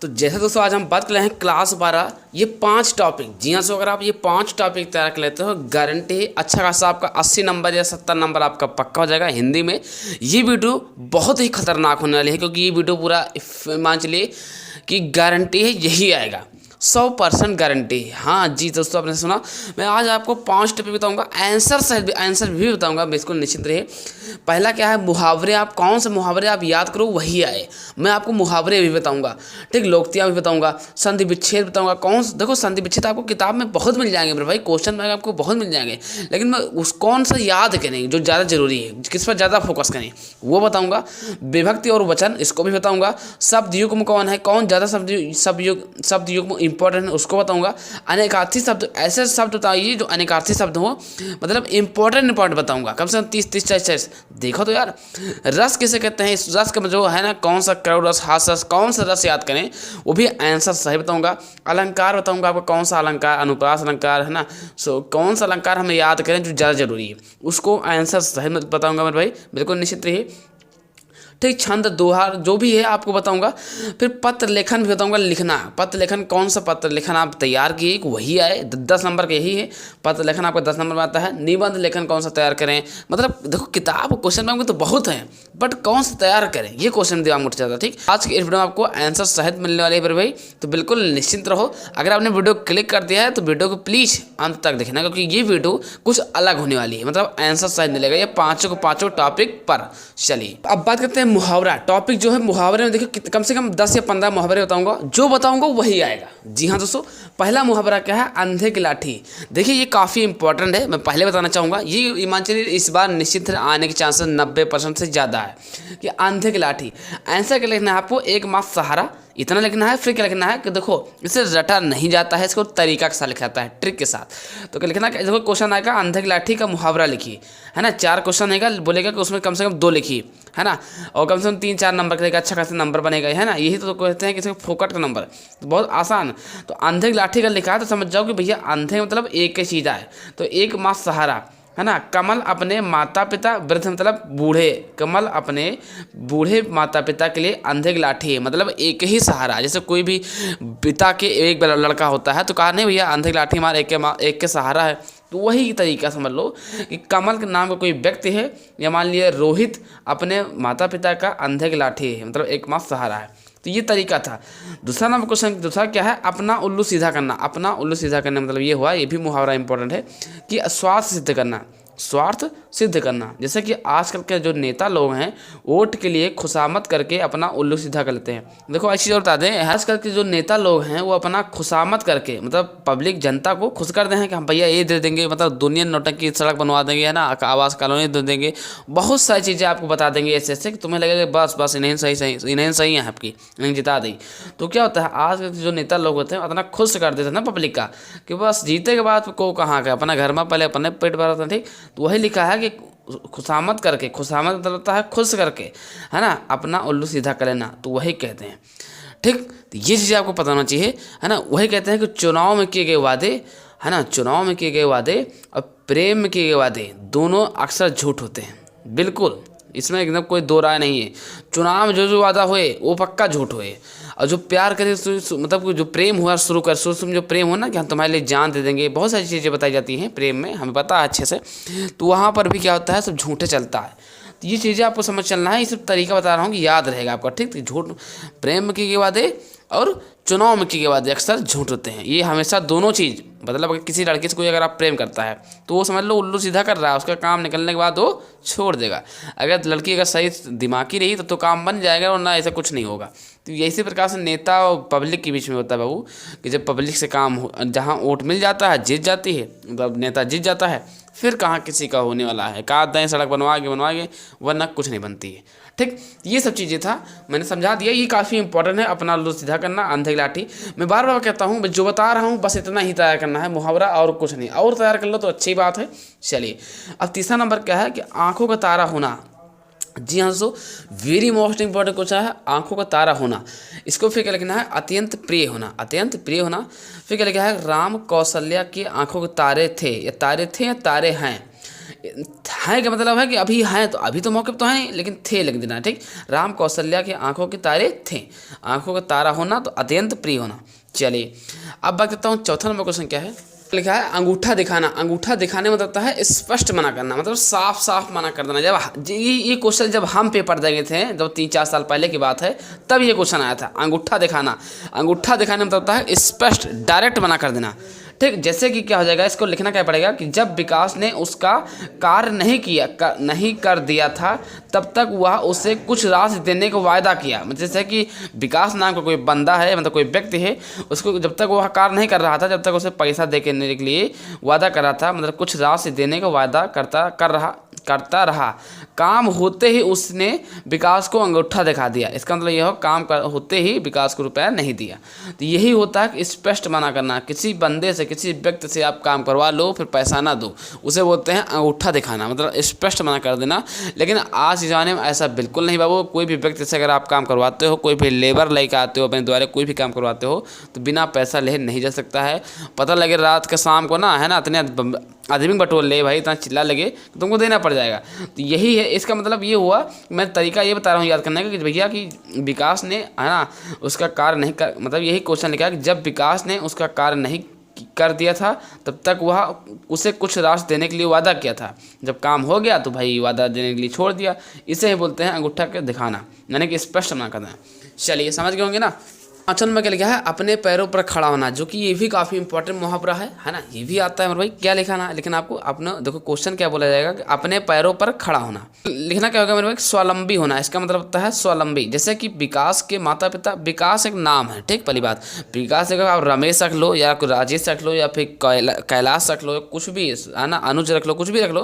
तो जैसे दोस्तों आज हम बात कर रहे हैं क्लास 12 ये 5 टॉपिक। जी हाँ, सो अगर आप ये 5 टॉपिक तैयार कर लेते हो गारंटी है अच्छा खासा आपका 80 नंबर या 70 नंबर आपका पक्का हो जाएगा हिंदी में। ये वीडियो बहुत ही खतरनाक होने वाली है क्योंकि ये वीडियो पूरा मान चलिए कि गारंटी है यही आएगा, 100% गारंटी है। हाँ जी दोस्तों, आपने सुना। मैं आज आपको 5 टॉपिक बताऊंगा, आंसर भी बताऊंगा, बिल्कुल निश्चित रहिए। पहला क्या है, मुहावरे। आप कौन से मुहावरे आप याद करो वही आए। मैं आपको मुहावरे भी बताऊंगा, ठीक, लोकतियाँ भी बताऊंगा, संधि विच्छेद बताऊंगा। देखो संधि विच्छेद आपको किताब में बहुत मिल जाएंगे मेरे भाई, क्वेश्चन में आपको बहुत मिल जाएंगे, लेकिन मैं उस कौन सा याद करें जो ज़्यादा जरूरी है, किस पर ज़्यादा फोकस करें वो बताऊँगा। विभक्ति और वचन इसको भी बताऊँगा। शब्द युग्म कौन है, कौन ज़्यादा शब्द युग्म इंपॉर्टेंट है उसको बताऊंगा। अनेकार्थी शब्द, ऐसे शब्द बताइए जो अनेकार्थी शब्द हो, मतलब इंपॉर्टेंट बताऊंगा, कम से कम 30 40। देखो तो यार, रस किसे कहते हैं, इस रस का जो है ना, कौन सा करुण रस, हास रस, कौन सा रस याद करें वो भी आंसर सही बताऊंगा। अलंकार बताऊंगा आपको, कौन सा अलंकार, अनुप्रास अलंकार है ना, सो कौन सा अलंकार हमें याद करें जो ज़्यादा जरूरी है उसको आंसर सही बताऊंगा मेरे भाई, बिल्कुल निश्चित रहिए। ठीक, छंद दोहा जो भी है आपको बताऊंगा। फिर पत्र लेखन भी बताऊंगा, लिखना। पत्र लेखन, कौन सा पत्र लेखन आप तैयार किए वही आए, 10 नंबर का यही है। पत्र लेखन आपका 10 नंबर में आता है। निबंध लेखन कौन सा तैयार करें, मतलब देखो किताब क्वेश्चन बैंक में तो बहुत हैं, बट कौन सा तैयार करें ये क्वेश्चन दिमाग में उठ जाता है। ठीक, आज के इस वीडियो में आपको आंसर सहित मिलने वाले है भाई, तो बिल्कुल निश्चिंत रहो। अगर आपने वीडियो क्लिक कर दिया है तो वीडियो को प्लीज़ अंत तक देखना, क्योंकि ये वीडियो कुछ अलग होने वाली है, मतलब आंसर सहित मिलेगा ये पाँचों टॉपिक पर। चलिए अब बात करते हैं मुहावरा। टॉपिक जो है मुहावरे में देखिए कम से कम 10 या 15 मुहावरे बताऊंगा, जो बताऊंगा वही आएगा। जी हाँ दोस्तों, पहला मुहावरा क्या है, अंधे की लाठी। देखिए ये काफ़ी इंपॉर्टेंट है, मैं पहले बताना चाहूँगा। ये ईमान चलिए इस बार निश्चित आने के चांसेस 90% से ज़्यादा है कि अंधे की लाठी। आंसर क्या लिखना है आपको, एक मास सहारा, इतना लिखना है। फिर क्या लिखना है कि देखो इसे रटा नहीं जाता है, इसको तरीका के साथ लिखा जाता है, ट्रिक के साथ। तो क्या लिखना है, देखो क्वेश्चन आएगा अंधे की लाठी का मुहावरा लिखिए, है ना। 4 क्वेश्चन आएगा, बोलेगा कि उसमें कम से कम 2 लिखिए, है ना, और कम से कम 3-4 नंबर का अच्छा खासा नंबर बनेगा, है ना। यही तो कहते हैं कि फोकट का नंबर, तो बहुत आसान। तो अंधे की लाठी का लिखा है तो समझ जाओ कि भैया अंधे मतलब एक ही चीज़ है, तो एक मास सहारा, है ना। कमल अपने माता पिता, वृद्ध मतलब बूढ़े, कमल अपने बूढ़े माता पिता के लिए अंधे की लाठी है, मतलब एक ही सहारा। जैसे कोई भी पिता के एक लड़का होता है तो कहा नहीं भैया अंधे की लाठी हमारा एक के सहारा है, तो वही तरीका समझ लो कि कमल के नाम का कोई व्यक्ति है, या मान लिया रोहित अपने माता पिता का अंधे की लाठी है, मतलब एक मास सहारा है। तो ये तरीका था। दूसरा नंबर क्वेश्चन, दूसरा क्या है, अपना उल्लू सीधा करना। अपना उल्लू सीधा करना मतलब ये हुआ, ये भी मुहावरा इंपॉर्टेंट है कि स्वार्थ सिद्ध करना, स्वार्थ सिद्ध करना। जैसे कि आजकल के जो नेता लोग हैं वोट के लिए खुशामद करके अपना उल्लू सीधा कर लेते हैं। देखो ऐसी चीज़ बता दें, आजकल के जो नेता लोग हैं वो अपना खुशामद करके, मतलब पब्लिक जनता को खुश कर दे हैं कि हम भैया ये दे देंगे, मतलब दुनिया नौटंकी सड़क बनवा देंगे, है ना, आवास कॉलोनी दे देंगे, बहुत सारी चीज़ें आपको बता देंगे ऐसे ऐसे कि तुम्हें लगेगा बस इन्हें सही है आपकी, इन्हें जिता दी। तो क्या होता है, आज के जो नेता लोग होते हैं इतना खुश कर देते हैं ना पब्लिक का कि बस जीते के बाद को कहाँ का अपना घर में पहले अपने पेट भरता है। ठीक, तो वही लिखा है कि खुशामद करके, खुशामद मतलब होता है खुश करके, है ना, अपना उल्लू सीधा कर लेना, तो वही कहते हैं। ठीक, तो ये चीज़ें आपको पता होना चाहिए, है ना। वही कहते हैं कि चुनाव में किए गए वादे, है ना, चुनाव में किए गए वादे और प्रेम में किए गए वादे दोनों अक्सर झूठ होते हैं, बिल्कुल इसमें एकदम कोई दो राय नहीं है। चुनाव में जो वादा हुए वो पक्का झूठ हुए, और जो प्यार करे मतलब जो प्रेम हुआ शुरू में जो प्रेम हो ना कि हम तुम्हारे लिए जान दे देंगे, बहुत सारी चीज़ें बताई जाती हैं प्रेम में, हमें पता है अच्छे से, तो वहाँ पर भी क्या होता है, सब झूठे चलता है। तो ये चीज़ें आपको समझ चलना है, ये सब तरीका बता रहा हूँ कि याद रहेगा आपका। ठीक, झूठ प्रेम में किए गए वादे और चुनाव में किए गए वादे अक्सर झूठ होते हैं। ये हमेशा दोनों चीज़, मतलब अगर किसी लड़की से कोई अगर आप प्रेम करता है तो वो समझ लो उल्लू सीधा कर रहा है, उसका काम निकलने के बाद वो छोड़ देगा। अगर लड़की अगर सही दिमागी रही तो काम बन जाएगा, और ना ऐसा कुछ नहीं होगा। तो इसी प्रकार से नेता और पब्लिक के बीच में होता है बाबू, कि जब पब्लिक से काम जहाँ वोट मिल जाता है जीत जाती है, मतलब नेता जीत जाता है, फिर कहाँ किसी का होने वाला है, कहा दें सड़क बनवा के वरना कुछ नहीं बनती है। ठीक, ये सब चीज़ें था, मैंने समझा दिया। ये काफ़ी इंपॉर्टेंट है, अपना उल्लू सीधा करना, अंधे की लाठी। मैं बार बार कहता हूँ, जो बता रहा हूँ बस इतना ही तैयार करना है मुहावरा, और कुछ नहीं, और तैयार कर लो तो अच्छी बात है। चलिए अब तीसरा नंबर क्या है कि आंखों का तारा होना। जी हाँ दोस्तों, वेरी मोस्ट इंपॉर्टेंट क्वेश्चन है, आंखों का तारा होना। इसको फिर क्या लिखना है, अत्यंत प्रिय होना, अत्यंत प्रिय होना। फिर क्या लिखा है, राम कौशल्या की आंखों के तारे थे, या तारे हैं, है का मतलब है कि अभी हैं, तो अभी तो मौके पे तो हैं लेकिन थे लिख देना। ठीक, राम कौशल्या की आंखों के तारे थे, आंखों का तारा होना तो अत्यंत प्रिय होना। चलिए अब बात करता हूँ चौथा नंबर क्वेश्चन क्या है। लिखा है अंगूठा दिखाना। अंगूठा दिखाने मतलब होता है स्पष्ट मना करना, मतलब साफ साफ मना कर देना। जब ये क्वेश्चन जब हम पेपर देंगे थे, जब 3-4 साल पहले की बात है, तब ये क्वेश्चन आया था। अंगूठा दिखाना, अंगूठा दिखाने मतलब होता है स्पष्ट डायरेक्ट मना कर देना। ठीक, जैसे कि क्या हो जाएगा, इसको लिखना क्या पड़ेगा कि जब विकास ने उसका कार्य नहीं कर दिया था, तब तक वह उसे कुछ राशि देने का वायदा किया। मतलब जैसे कि विकास नाम का कोई बंदा है, मतलब कोई व्यक्ति है, उसको जब तक वह कार्य नहीं कर रहा था, जब तक उसे पैसा देने के लिए वादा कर रहा था, मतलब कुछ राशि देने का वादा करता रहा। काम होते ही उसने विकास को अंगूठा दिखा दिया। इसका मतलब यह हो, होते ही विकास को रुपया नहीं दिया। तो यही होता है कि स्पष्ट मना करना। किसी बंदे से, किसी व्यक्ति से आप काम करवा लो फिर पैसा ना दो, उसे बोलते हैं अंगूठा दिखाना, मतलब स्पष्ट मना कर देना। लेकिन आज के ज़माने में ऐसा बिल्कुल नहीं बाबू। कोई भी व्यक्ति से अगर आप काम करवाते हो, कोई भी लेबर लेकर आते हो, अपने द्वारा कोई भी काम करवाते हो, तो बिना पैसा ले नहीं जा सकता है। पता लगे रात के शाम को ना, है ना, इतने आदमी बटोर ले भाई, इतना चिल्ला लगे तो तुमको देना पड़ जाएगा। तो यही है, इसका मतलब ये हुआ। मैं तरीका ये बता रहा हूँ याद करने का कि भैया कि विकास ने, है ना, उसका कार्य नहीं कर, मतलब यही क्वेश्चन लिखा है कि जब विकास ने उसका कार्य नहीं कर दिया था, तब तक वह उसे कुछ राशि देने के लिए वादा किया था। जब काम हो गया तो भाई वादा देने के लिए छोड़ दिया। इसे ही बोलते हैं अंगूठा के दिखाना, यानी कि स्पष्ट मना करना। चलिए समझ गए होंगे ना। पाँचवा नंबर क्या लिखा है, अपने पैरों पर खड़ा होना, जो कि ये भी काफ़ी इंपॉर्टेंट मुहावरा है ना। ये भी आता है मेरे भाई, क्या लिखाना है, लेकिन आपको अपना देखो क्वेश्चन क्या बोला जाएगा कि अपने पैरों पर खड़ा होना। लिखना क्या होगा मेरे भाई, स्वावलंबी होना। इसका मतलब होता है स्वावलंबी। जैसे कि विकास के माता पिता, विकास एक नाम है, ठीक, पहली बात। विकास अगर आप रमेश रख लो या कोई राजेश रख लो या फिर कैलाश रख लो, कुछ भी है ना, अनुज रख लो, कुछ भी रख लो,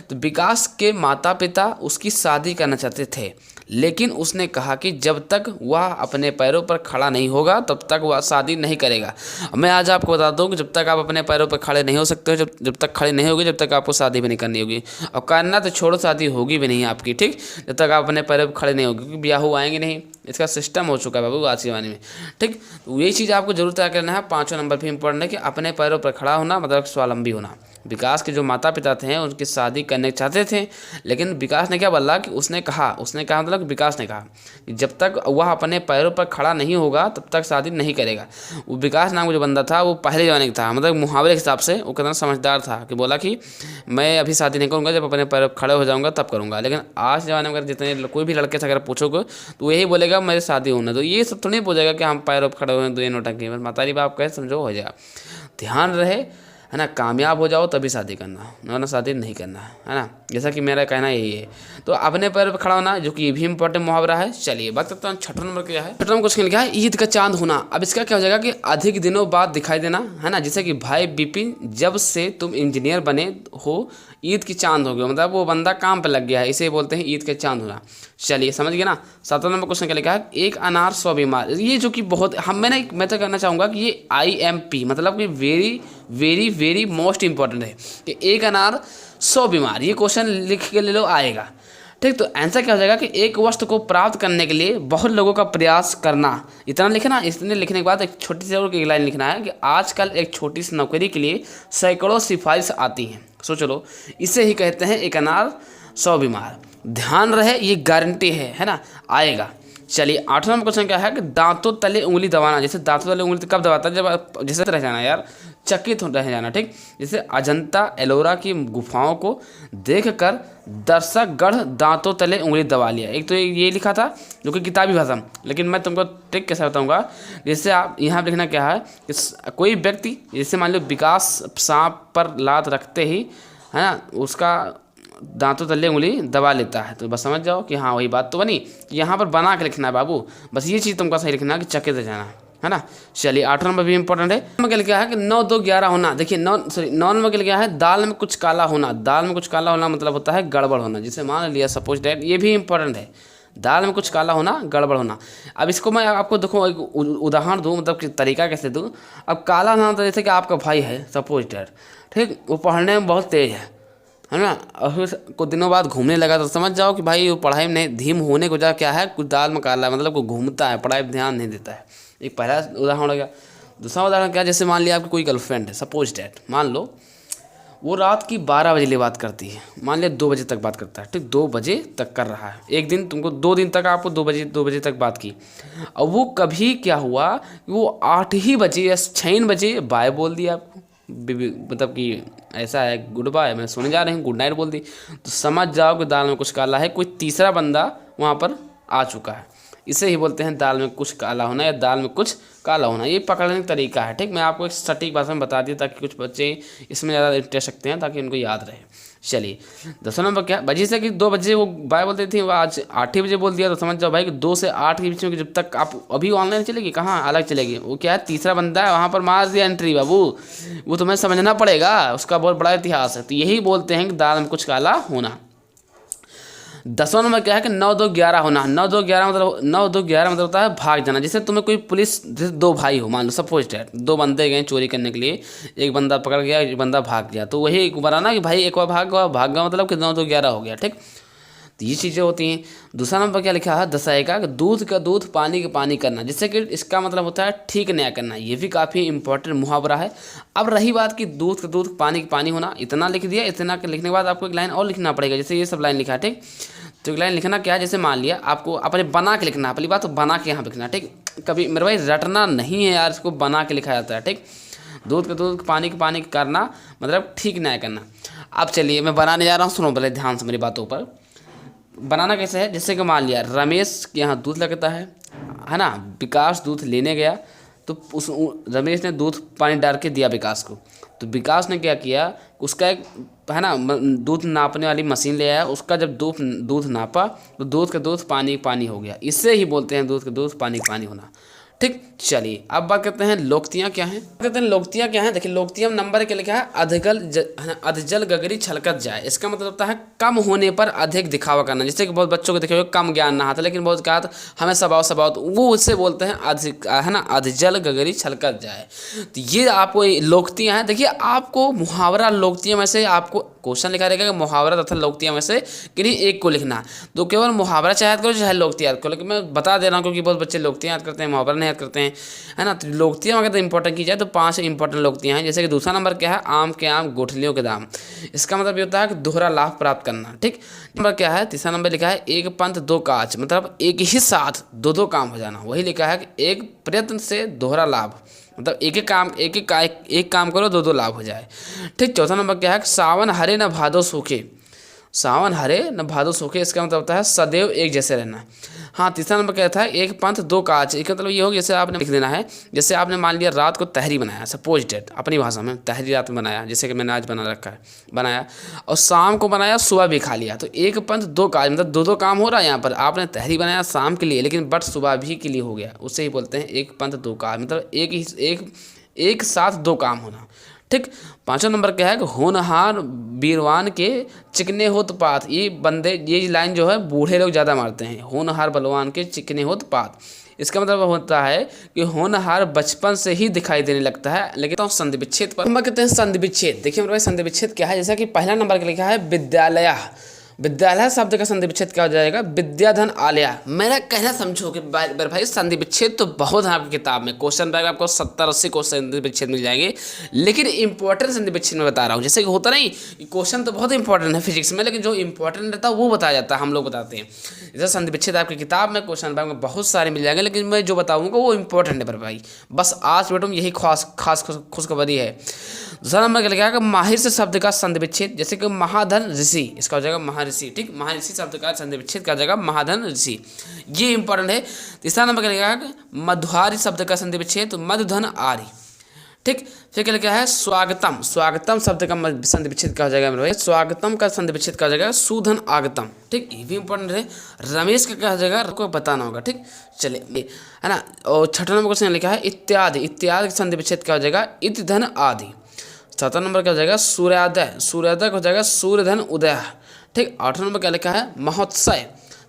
तो विकास के माता पिता उसकी शादी करना चाहते थे, लेकिन उसने कहा कि जब तक वह अपने पैरों पर खड़ा नहीं होगा तब तक वह शादी नहीं करेगा। मैं आज आपको बता दूं कि जब तक आप अपने पैरों पर खड़े नहीं हो सकते हो, जब तक खड़े नहीं होगी, जब तक आपको शादी भी नहीं करनी होगी। और करना तो छोड़ो, शादी होगी भी नहीं आपकी, ठीक, जब तक आप अपने पैरों पर खड़े नहीं होगी, क्योंकि ब्याह आएंगे नहीं। इसका सिस्टम हो चुका है बाबू आज के ज़माने में, ठीक। तो यही चीज़ आपको जरूर तय करना है। पाँचवें नंबर पर इंपॉर्टेंट है कि अपने पैरों पर खड़ा होना मतलब स्वावलंबी होना। विकास के जो माता पिता थे उनकी शादी करने चाहते थे, लेकिन विकास ने क्या बोला कि उसने कहा मतलब कि विकास ने कहा कि जब तक वह अपने पैरों पर खड़ा नहीं होगा तब तक शादी नहीं करेगा। वो विकास नाम का जो बंदा था वो पहले ज़माने का था, मतलब मुहावरे के हिसाब से वो कितना समझदार था कि बोला कि मैं अभी शादी नहीं करूँगा, जब अपने पैरों पर खड़े हो जाऊँगा तब करूँगा। लेकिन आज ज़माने में अगर जितने कोई भी लड़के से अगर पूछोगे तो यही बोलेगा मेरी शादी होना। तो ये सब तो नहीं पूछेगा कि हम पैरों पर खड़े हुए हैं, 2 नोटंकी में मातारी बाप कहे समझो हो जाएगा। ध्यान रहे, है ना, कामयाब हो जाओ तभी शादी करना, वरना शादी नहीं करना, है ना। जैसा कि मेरा कहना यही है। तो अपने पैर पर खड़ा होना, जो कि ये भी इंपॉर्टेंट मुहावरा है। चलिए बात करता हूँ छठवां नंबर क्या है। छठवां नंबर क्वेश्चन लिखा है ईद का चांद होना। अब इसका क्या हो जाएगा कि अधिक दिनों बाद दिखाई देना, है ना। जैसे कि भाई बिपिन, जब से तुम इंजीनियर बने हो ईद की चांद हो गए, मतलब वो बंदा काम पे लग गया है, इसे बोलते हैं ईद के चांद होना। चलिए समझ गए ना। 7वां नंबर क्वेश्चन क्या लिखा है, एक अनार 100 बीमार। ये जो कि बहुत मैं तो कहना चाहूँगा कि ये IMP मतलब कि very very very most important है कि एक अनार 100 बीमार। ये क्वेश्चन लिख के ले लो, आएगा, ठीक। तो आंसर क्या हो जाएगा कि एक वस्तु को प्राप्त करने के लिए बहुत लोगों का प्रयास करना। इतना लिखना, इतने लिखने के बाद एक छोटी सी और एक लाइन लिखना है कि आजकल एक छोटी सी नौकरी के लिए सैकड़ों सिफारिश आती हैं। सोच लो, इसे ही कहते हैं एक अनार 100 बीमार। ध्यान रहे, ये गारंटी है ना, आएगा। चलिए 8वां क्वेश्चन क्या है कि दांतों तले उंगली दबाना। जैसे दांतों तले उंगली कब दबाता है, जब जैसे रह जाना यार, चकित रह जाना, ठीक। जैसे अजंता एलोरा की गुफाओं को देखकर दर्शक गढ़ दांतों तले उंगली दबा लिया। एक तो ये लिखा था जो कि किताबी भाषा, लेकिन मैं तुमको ट्रिक कैसे बताऊंगा। जैसे आप यहाँ पर लिखना क्या है कि कोई व्यक्ति, जैसे मान लो विकास सांप पर लात रखते ही, है ना, उसका दांतों तले उंगली दबा लेता है। तो बस समझ जाओ कि हाँ वही बात तो बनी। यहाँ पर बना के लिखना है बाबू, बस ये चीज़ तुमको सही लिखना है कि चकित जाना, है ना। चलिए 8वां नंबर भी इंपॉर्टेंट है। नंबर क्या लिखा है कि 9 2 11 होना। देखिए 9 नंबर क्या लिखा है, दाल में कुछ काला होना। दाल में कुछ काला होना मतलब होता है गड़बड़ होना। जिसे मान लिया सपोज डैट, ये भी इंपॉर्टेंट है, दाल में कुछ काला होना, गड़बड़ होना। अब इसको मैं आपको देखो एक उदाहरण दूँ, मतलब कि तरीका कैसे दूँ। अब काला होना तो जैसे कि आपका भाई है सपोज डैट, ठीक, वो पढ़ने में बहुत तेज है ना, और फिर कुछ दिनों बाद घूमने लगा, तो समझ जाओ कि भाई वो पढ़ाई में नहीं, धीम होने को जा क्या है, कुछ दाल में काला, मतलब वो घूमता है, पढ़ाई पर ध्यान नहीं देता है। एक पहला उदाहरण हो गया। दूसरा उदाहरण क्या, जैसे मान लिया आपकी कोई गर्लफ्रेंड है सपोज डैट, मान लो वो रात की 12 बजे लिए बात करती है, मान लिया 2 बजे तक बात करता है, ठीक, 2 बजे तक कर रहा है एक दिन, तुमको 2 दिन तक आपको 2 बजे तक बात की। अब वो कभी क्या हुआ, वो 8 ही बजे या 6 बजे बाय बोल दिया आपको, मतलब कि ऐसा है गुड बाय, मैं सोने जा रही हूँ, गुड नाइट बोल दी, तो समझ जाओ कि दाल में कुछ काला है, कोई तीसरा बंदा वहाँ पर आ चुका है। इसे ही बोलते हैं दाल में कुछ काला होना या दाल में कुछ काला होना। ये पकड़ने का तरीका है, ठीक, मैं आपको एक सटीक भाषा में बता दिया ताकि कुछ बच्चे इसमें ज़्यादा इंटरेस्ट रखते हैं, ताकि उनको याद रहे। चलिए 10वां नंबर क्या, बजे से कि 2 बजे वो बाय बोलती थी, वो आज 8 ही बजे बोल दिया, तो समझ जाओ भाई कि 2 से 8 के बीच में, जब तक आप अभी ऑनलाइन चलेगी कहाँ अलग चलेगी, वो क्या है तीसरा बंदा है वहाँ पर मार दिया एंट्री बाबू, वो तुम्हें समझना पड़ेगा, उसका बहुत बड़ा इतिहास है। तो यही बोलते हैं कि दाल में कुछ काला होना। 10वां नंबर क्या है कि 9 2 11 होना। 9 2 11 मतलब होता है भाग जाना। जैसे तुम्हें कोई पुलिस, जैसे 2 भाई हो, मान लो सपोज डैट 2 बंदे गए चोरी करने के लिए, एक बंदा पकड़ गया, एक बंदा भाग गया, तो वही एक बार ना कि भाई एक बार भाग गया मतलब कि 9 2 11 हो गया, ठीक, तो ये चीज़ें होती हैं। दूसरा नंबर क्या लिखा है 10 का कि दूध का दूध पानी का पानी करना, जिससे कि इसका मतलब होता है ठीक न्याय करना। ये भी काफ़ी इंपॉर्टेंट मुहावरा है। अब रही बात कि दूध का दूध पानी का पानी होना, इतना लिख दिया, इतना लिखने के बाद आपको एक लाइन और लिखना पड़ेगा, जैसे ये सब लाइन लिखा है, ठीक, तो एक लाइन लिखना क्या है, जैसे मान लिया आपको अपने बना के लिखना है, पहली बात तो बना के यहाँ पे लिखना, ठीक, कभी मेरे भाई रटना नहीं है यार, इसको बना के लिखा जाता है, ठीक, दूध का दूध पानी का पानी करना मतलब ठीक न्याय करना। अब चलिए मैं बनाने जा रहा हूँ, सुनो पहले ध्यान से मेरी बातों पर। बनाना कैसे है, जैसे कि मान लिया रमेश के यहाँ दूध लगता है ना, विकास दूध लेने गया, तो उस रमेश ने दूध पानी डाल के दिया विकास को, तो विकास ने क्या किया, उसका एक है ना दूध नापने वाली मशीन ले आया, उसका जब दूध नापा तो दूध का दूध पानी पानी हो गया। इससे ही बोलते हैं दूध का दूध पानी पानी होना, ठीक। चलिए अब बात करते हैं लोकतियाँ क्या हैं। कहते हैं लोकतियाँ क्या हैं, देखिए लोकतियाँ नंबर के लिखा है अधजल गगरी छलकत जाए। इसका मतलब होता है कम होने पर अधिक दिखावा करना। जैसे कि बहुत बच्चों को देखे हुए कम ज्ञान ना था, लेकिन बहुत कहा था हमें स्वभाव वो उससे बोलते हैं अधिक, है ना, अधजल गगरी छलकत जाए। तो ये आपको लोकतियाँ हैं। देखिए आपको मुहावरा लोकतियाँ में से आपको क्वेश्चन लिखा रहेगा कि मुहावरा तथा लोकतियाँ में से किन्हीं एक को लिखना, तो केवल मुहावरा चाहे याद करो चाहे लोकतियाँ याद करो, लेकिन मैं बता दे रहा हूँ क्योंकि बहुत बच्चे लोकतियाँ याद करते हैं, मुहावरा नहीं याद करते हैं, है ना। तो लोकतियाँ अगर इंपॉर्टेंट की जाए तो 5 इंपॉर्टेंट लोकतियाँ हैं। जैसे कि दूसरा नंबर क्या है, आम के आम गुठलियों के दाम। इसका मतलब ये होता है कि दोहरा लाभ प्राप्त करना, ठीक। नंबर क्या है, तीसरा नंबर लिखा है एक पंथ दो काज, मतलब एक ही साथ 2 काम हो जाना। वही लिखा है कि एक प्रयत्न से दोहरा लाभ, मतलब एक काम करो 2 लाभ हो जाए, ठीक। चौथा नंबर क्या है, सावन हरे न भादो सूखे। सावन हरे न भादो सूखे, इसका मतलब होता है सदैव एक जैसे रहना। हाँ, तीसरा नंबर क्या था, एक पंथ दो काज। इसका मतलब ये हो जैसे आपने लिख देना है, जैसे आपने मान लिया रात को तहरी बनाया, सपोज डेट अपनी भाषा में तहरी रात में बनाया, जैसे कि मैंने आज बना रखा है, बनाया और शाम को बनाया, सुबह भी खा लिया, तो एक पंथ दो काज, मतलब 2 काम हो रहा है यहाँ पर। आपने तहरी बनाया शाम के लिए, लेकिन बट सुबह भी के लिए हो गया, उससे ही बोलते हैं एक पंथ 2 काज, मतलब एक साथ 2 काम होना, ठीक। पांचवा नंबर क्या है कि होनहार बीरवान के चिकने होत पात। ये लाइन जो है बूढ़े लोग ज़्यादा मारते हैं, होनहार बलवान के चिकने होत पात। इसका मतलब होता है कि होनहार बचपन से ही दिखाई देने लगता है। लेकिन तो संधि विच्छेद पर नंबर कहते हैं संधि विच्छेद। देखिए मेरे भाई संधि विच्छेद क्या है, जैसा कि पहला नंबर का लिखा है विद्यालय। विद्यालय शब्द का संधि विच्छेद क्या हो जाएगा, विद्याधन आलया। मेरा कहना समझो कि भाई संधि विच्छेद तो बहुत है आपकी किताब में, क्वेश्चन बैग आपको 70-80 क्वेश्चन संधि विच्छेद मिल जाएंगे, लेकिन इंपॉर्टेंट संधि विच्छेद में बता रहा हूँ। जैसे कि होता नहीं, क्वेश्चन तो बहुत इंपॉर्टेंट है फिजिक्स में, लेकिन जो इंपॉर्टेंट रहता है वो बताया जाता है, हम लोग बताते हैं। जैसे संधि विच्छेद आपकी किताब में क्वेश्चन बैग में बहुत सारे मिल जाएंगे, लेकिन मैं जो बताऊँगा वो इंपॉर्टेंट है भाई। बस आज बेटो यही खास खुशखबरी है। दूसरा नंबर क्या लिखा है, माहिर से शब्द का संधि विच्छेद। जैसे कि महाधन ऋषि, इसका हो जाएगा महाऋषि, ठीक। महाऋषि शब्द का संधि विच्छेद क्या हो जाएगा, महाधन ऋषि, ये इंपॉर्टेंट है। तीसरा नंबर क्या लिखा है, मधुहारी शब्द का संधि विच्छेद, मधुधन आरी, ठीक। फिर क्या लिखा है, स्वागतम। स्वागतम शब्द का संधि विच्छेद क्या हो जाएगा मेरे भाई, स्वागतम का संधि विच्छेद क्या हो जाएगा, सुधन आगतम, ठीक। ये भी इंपॉर्टेंट है। रमेश का क्या हो जाएगा, आपको बताना होगा, ठीक। चलिए, है ना। और छठा नंबर क्वेश्चन लिखा है इत्यादि। इत्यादि का संधि विच्छेद क्या हो जाएगा, इत धन आदि। 7वां नंबर क्या हो जाएगा, सूर्योदय। सूर्योदय का हो जाएगा सूर्यधन उदय, ठीक। 8वां नंबर क्या लिखा है, महोत्सव।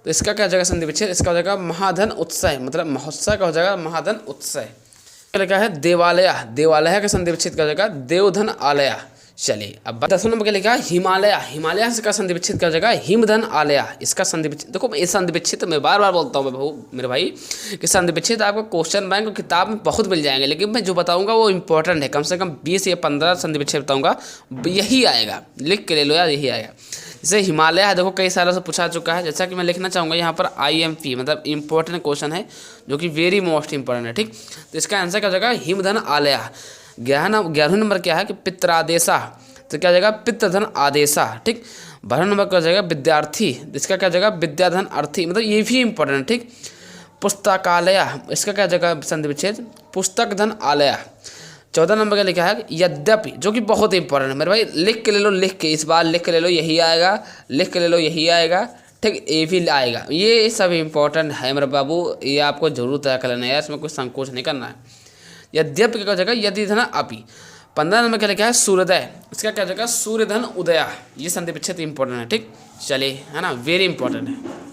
तो इसका क्या हो जाएगा संधि विच्छेद, इसका हो जाएगा महाधन उत्सव, मतलब महोत्सव का हो जाएगा महाधन उत्सव। क्या लिखा है, देवालय। देवालय का संधि विच्छेद क्या हो जाएगा, देवधन आलय। चलिए अब 10वें नंबर के लिखा है हिमालय। हिमालय से का संधि विच्छेद क्या हो जाएगा, हिमधन आलया। इसका संधि विच्छेद, देखो इस संधि विच्छेद मैं बार बार बोलता हूँ मेरे भाई कि संधि विच्छेद आपको क्वेश्चन बैंक और किताब में बहुत मिल जाएंगे, लेकिन मैं जो बताऊंगा वो इंपॉर्टेंट है। कम से कम 20 या 15 संधि विच्छेद बताऊंगा, यही आएगा, लिख के ले लो यार, यही आएगा। जैसे हिमालय है, देखो कई सालों से पूछा चुका है। जैसा कि मैं लिखना चाहूँगा यहाँ पर IMP, मतलब इंपॉर्टेंट क्वेश्चन है जो कि वेरी मोस्ट इंपॉर्टेंट है, ठीक। तो इसका आंसर क्या हो जाएगा, हिमधन आलया। 11वें नंबर क्या है कि पित्रादेशा, तो क्या हो जाएगा पित्रधन आदेशा, ठीक। 12वें नंबर क्या हो जाएगा विद्यार्थी, इसका क्या हो जाएगा विद्याधन अर्थी, मतलब ये भी इंपॉर्टेंट है, ठीक। पुस्तकालय, इसका क्या हो जाएगा संधि विच्छेद पुस्तक धन आलय। 14 नंबर का लिखा है यद्यपि, जो कि बहुत इंपॉर्टेंट है मेरे भाई, लिख के ले लो, लिख के इस बार लिख के ले लो, यही आएगा, लिख के ले लो, यही आएगा, ठीक। ये भी आएगा, ये सब इंपॉर्टेंट है मेरे बाबू, ये आपको जरूर तय कर लेना है, इसमें कोई संकोच नहीं करना है। यद्यपि क्या हो जाएगा यदि धन अपि। 15 नंबर क्या लिखा है सूर्योदय, इसका क्या हो जाएगा सूर्यधन उदया। ये संधि विच्छेद इंपॉर्टेंट है, ठीक। चलिए है ना, वेरी इंपॉर्टेंट है।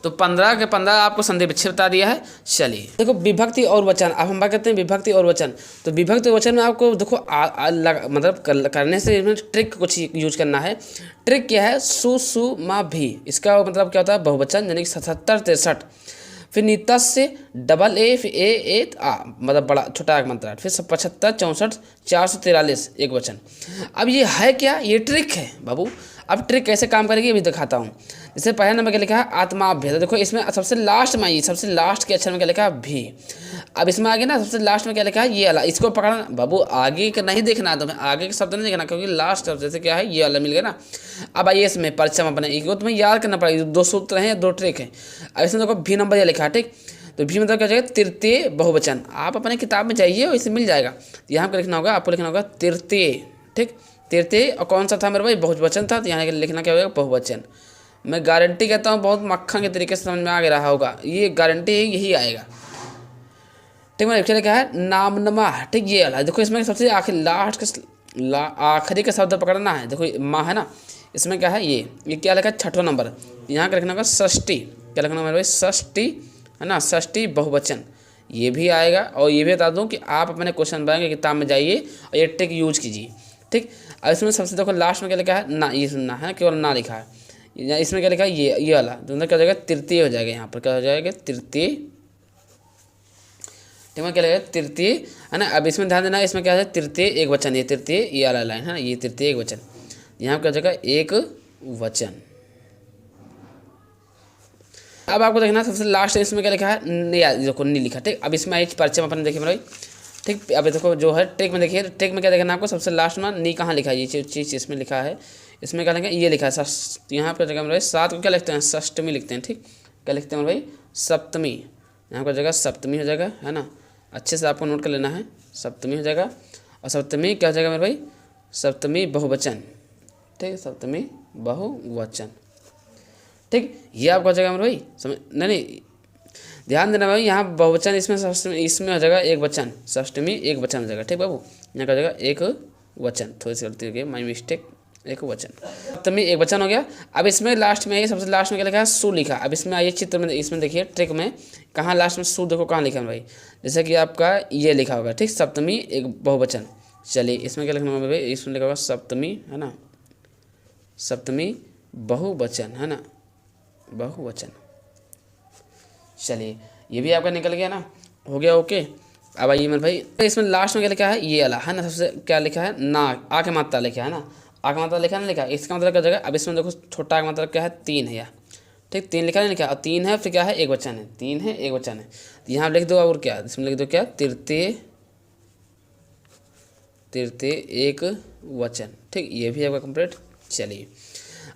तो 15 के 15 आपको संधि विच्छेद बता दिया है। चलिए देखो विभक्ति और वचन, अब हम बात करते हैं विभक्ति और वचन। तो विभक्ति और वचन में आपको देखो मतलब करने से इसमें ट्रिक कुछ यूज करना है। ट्रिक क्या है, सु मा भी, इसका मतलब क्या होता है बहुवचन, यानी कि 77 63, फिर नीतस से डबल ए, फिर ए आ, मतलब बड़ा छोटा एक मंत्र, फिर 75 64 443 एक वचन। अब ये है क्या, ये ट्रिक है बाबू। अब ट्रिक कैसे काम करेगी अभी दिखाता हूँ। जैसे पहले नंबर क्या लिखा है आत्माभ्य, तो देखो इसमें सबसे लास्ट में, सबसे लास्ट के अक्षर में क्या लिखा है भी। अब इसमें आगे ना सबसे लास्ट में क्या लिखा है ये वाला, इसको पकड़ना बाबू, आगे का नहीं देखना है तुम्हें, आगे के शब्द नहीं देखना, क्योंकि लास्ट जैसे क्या है ये वाला मिल गया ना। अब आइए इसमें परिचय अपने, इसको तुम्हें याद करना पड़ेगा, 2 सूत्र हैं, 2 ट्रिक है। अब इसमें देखो भी नंबर ये लिखा है, ठीक। तो भी मतलब क्या जाएगा तृतीय बहुवचन, आप अपने किताब में जाइए और इसे मिल जाएगा। यहाँ पर लिखना होगा, आपको लिखना होगा तृतीय, ठीक। तृतीय और कौन सा था मेरे भाई बहुवचन था, तो यहाँ लिखना क्या होगा बहुवचन। मैं गारंटी कहता हूँ बहुत मक्खन के तरीके से समझ में आ रहा होगा, ये गारंटी है, यही आएगा, ठीक। मैंने लिखा क्या है नामनमा, ठीक। ये वाला देखो, इसमें सबसे आखिर लास्ट का आखिरी का शब्द पकड़ना है। देखो माँ है ना, इसमें क्या है ये क्या लिखा है 6वां नंबर, यहाँ का लिखना होगा षष्ठी, क्या लिखना मेरे भाई षष्ठी, है ना, षष्ठी बहुवचन, ये भी आएगा। और ये भी बता दूँ कि आप अपने क्वेश्चन बैंक की किताब में जाइए और ये ट्रिक यूज कीजिए, ठीक। अब इसमें सबसे देखो लास्ट में क्या लिखा है ना, ये सुनना है, केवल ना लिखा है। इसमें क्या लिखा है ये वाला, दोनों क्या हो जाएगा तृतीय हो जाएगा, यहाँ पर क्या हो जाएगा तृतीय, ठीक है, क्या लगेगा तृतीय, है ना। अब इसमें ध्यान देना, इसमें क्या है तृतीय एक वचन, ये तृतीय ये वाला लाइन है ना, ये तृतीय एक वचन, यहाँ क्या हो जाएगा एक वचन। अब आपको देखना सबसे लास्ट इसमें क्या लिखा है देखो नहीं लिखा, ठीक। अब इसमें एक परिचय अपने देखिए भाई, ठीक। अब देखो जो है ट्रिक में देखिए, ट्रिक में क्या देखना आपको सबसे लास्ट में नी कहाँ लिखा है, ये चीज़ इसमें लिखा है, इसमें क्या लिखा है ये लिखा है यहाँ पर जगह भाई 7 को क्या लिखते हैं षष्टमी लिखते हैं, ठीक। क्या लिखते हैं भाई सप्तमी, यहाँ पर जगह सप्तमी हो जाएगा, है ना। अच्छे से आपको नोट कर लेना है, सप्तमी हो जाएगा। और सप्तमी क्या हो जाएगा मेरे भाई सप्तमी बहुवचन, ठीक, सप्तमी बहुवचन, ठीक। ये आपको हो जाएगा मेरे भाई समझ नहीं ध्यान देना भाई, यहाँ बहुवचन इसमें हो जाएगा एक वचन, षष्टमी एक वचन हो जाएगा, ठीक बाबू। यहाँ का हो जाएगा एक वचन, थोड़ी सी गलती हो गई, माई मिस्टेक, एक वचन, सप्तमी एक वचन हो गया। अब इसमें लास्ट में सबसे लास्ट में क्या लिखा है सु लिखा। अब इसमें आइए चित्र में, इसमें देखिए ट्रिक में कहाँ लास्ट में सु देखो कहाँ लिखा है भाई, जैसे कि आपका ये लिखा होगा, ठीक, सप्तमी एक बहुवचन। चलिए इसमें क्या लिखना होगा भाई, इसमें लिखा होगा सप्तमी, है ना, सप्तमी बहुवचन, है ना, बहुवचन। चलिए ये भी आपका निकल गया ना, हो गया ओके। अब आइए मेरे भाई इसमें लास्ट में क्या लिखा है ये वाला, है ना, सबसे क्या लिखा है ना, आ के मात्रा लिखा है ना, आ का मात्रा लिखा नहीं लिखा, इसका मतलब क्या हो जाएगा। अब इसमें देखो छोटा का मतलब क्या है 3 है, या ठीक 3 लिखा नहीं लिखा, और 3 है फिर क्या है एक वचन है, 3 है एक वचन है, तो यहाँ लिख दो और क्या इसमें लिख दो क्या तृतीय एक वचन, ठीक। ये भी आपका कंप्लीट। चलिए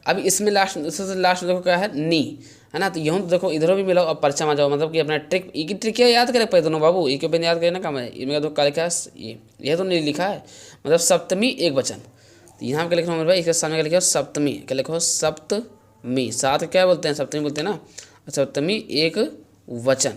अब इसमें लास्ट देखो क्या है नी, है ना, तो यूँ तो देखो इधरों भी मिलाओ और पर्चा में जाओ, मतलब कि अपना ट्रिक एक ही ट्रिक है, याद करे पहले दोनों बाबू, एक पे याद करे ना काम है। इनका तो क्या लिखा है ये तो नहीं लिखा है, मतलब सप्तमी एक वचन। तो यहाँ क्या लिखा भाई, इसके सामने क्या लिखा सप्तमी, क्या लिखो सप्तमी, साथ क्या बोलते हैं सप्तमी बोलते हैं ना, सप्तमी एक वचन।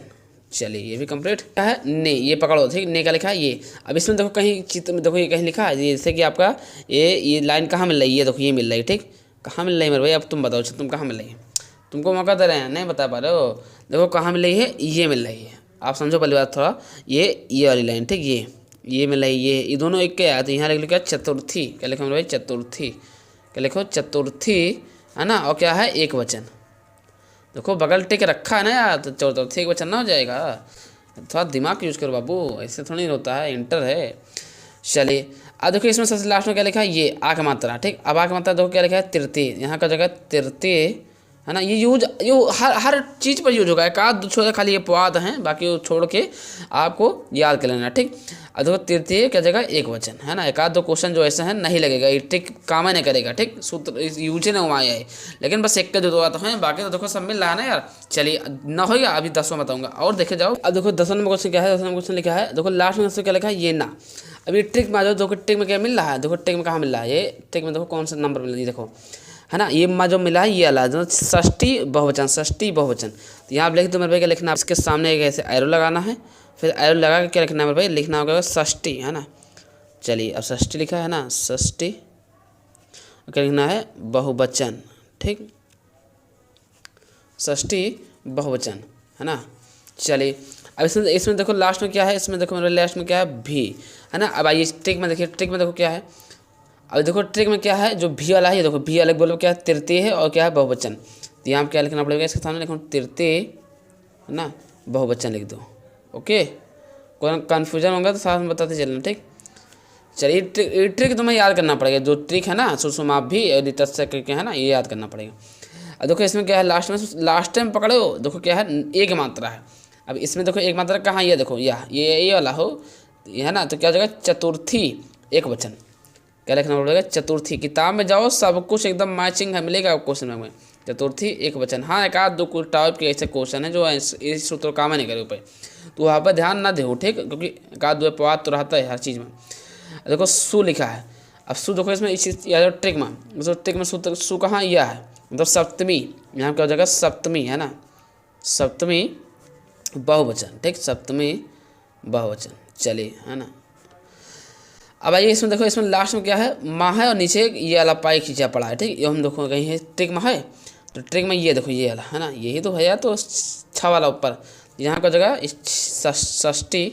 चलिए ये भी कंप्लीट क्या है ने, ये पकड़ो, ठीक, ने का लिखा है ये। अब इसमें देखो कहीं चित्र में देखो ये कहीं लिखा है, जैसे कि आपका ये लाइन कहाँ मिल रही है, देखो ये मिल रही है, ठीक, कहाँ मिल रही है मेरे भाई, अब तुम बताओ तुम कहाँ मिल रही है, तुमको मौका दे रहे हैं, नहीं बता पा रहे हो, देखो कहाँ मिल रही है, ये मिल रही है, आप समझो पहली बात थोड़ा, ये वाली लाइन, ठीक, ये ये मिला ये दोनों एक के आया, तो यहाँ लिख लिखा चतुर्थी, क्या लिखा मेरे भाई चतुर्थी, क्या लिखो चतुर्थी, है ना। और क्या है एक वचन, देखो बगल टिक रखा है ना यार, तो चतुर्थी एक वचन ना हो जाएगा। थोड़ा दिमाग यूज करो बाबू, ऐसे थोड़ी होता है, इंटर है। चलिए अब देखो इसमें सबसे लास्ट में क्या लिखा है, ये आ का मात्रा, ठीक। अब आ का मात्रा देखो क्या लिखा है तृतीय, यहाँ का जगह तृतीय, है ना। ये यूज हर चीज़ पर यूज होगा, एक आध छोड़ खाली ये पवाद हैं, बाकी वो छोड़ के आपको याद कर लेना, ठीक। अब देखो तृतीय क्या जगह एक वचन, है ना। एक आध दो क्वेश्चन जो ऐसे हैं नहीं लगेगा, ये ट्रिक काम ही नहीं करेगा, ठीक। सूत्र यूज ही नहीं हुआ है, लेकिन बस एक का जो तो हैं, बाकी तो देखो सब मिल रहा है ना यार। चलिए ना होगा, अभी 10वां बताऊंगा और देखे जाओ। अब देखो 10वां नंबर क्वेश्चन क्या है, 10वां क्वेश्चन लिखा है, देखो लास्ट में क्या लिखा है ये ना। अभी ट्रिक में आ जाओ, देखो ट्रिक में क्या मिल रहा है, देखो ट्रिक में कहाँ मिल रहा है, ये ट्रिक में देखो कौन सा नंबर मिल रहा है, देखो है ना। ये जो मिला है ये वाला षष्ठी बहुवचन, षष्ठी बहुवचन। तो यहाँ आप लिख दो मेरे भाई, क्या लिखना है, इसके सामने एक ऐसे एरो लगाना है, फिर एरो लगा के क्या लिखना है मेरे भाई, लिखना होगा षष्ठी, है ना। चलिए अब षष्ठी लिखा है ना, षष्ठी क्या लिखना है बहुवचन, ठीक, षष्ठी बहुवचन, है ना। चलिए अब इसमें देखो लास्ट में क्या है, इसमें देखो मेरे लास्ट में क्या है भी, है ना। अब आइए ट्रिक में देखिए, ट्रिक में देखो क्या है, अब देखो ट्रिक में क्या है, जो भी वाला है ये देखो भी अलग बोलो क्या है तृतीय है और क्या है बहुवचन। तो यहाँ क्या लिखना पड़ेगा, इसके सामने लिखो तृतीय, है ना, बहुवचन लिख दो। ओके, कोई कन्फ्यूजन होगा तो साथ में बताते चलना, ठीक। चलिए ट्रिक तुम्हें याद करना पड़ेगा, जो ट्रिक है ना सुषमा भी और तत्स्य करके, है ना, ये याद करना पड़ेगा। अब देखो इसमें क्या है लास्ट टाइम पकड़े हो, देखो क्या है एक मात्रा है। अब इसमें देखो एक मात्रा कहाँ, ये देखो ये वाला हो, ये है ना। तो क्या हो जाएगा चतुर्थी एक वचन, क्या लिखना पड़ेगा चतुर्थी। किताब में जाओ सब कुछ एकदम मैचिंग है, मिलेगा क्वेश्चन में चतुर्थी एक वचन। हाँ एक आध दो कुछ टाइप के ऐसे क्वेश्चन है जो इस सूत्र काम नहीं करे ऊपर, तो वहाँ पर ध्यान ना दो, ठीक, क्योंकि एक आध दो पवाद तो रहता है हर चीज़ में। देखो सु लिखा है, अब सु देखो इसमें इस ट्रिक में, ट्रिक में सु कहाँ यह है, मतलब सप्तमी, यहाँ क्या हो जाएगा सप्तमी, है ना, सप्तमी बहुवचन, ठीक, सप्तमी बहुवचन। चलिए, है ना। अब आइए इसमें देखो, इसमें लास्ट में क्या है माँ है और नीचे ये वाला पाई खींचा पड़ा है, ठीक। ये हम देखो कहीं है ट्रिक में है, तो ट्रिक में ये देखो ये वाला, है ना, यही तो भैया, तो छः वाला ऊपर यहाँ का जगह षष्ठी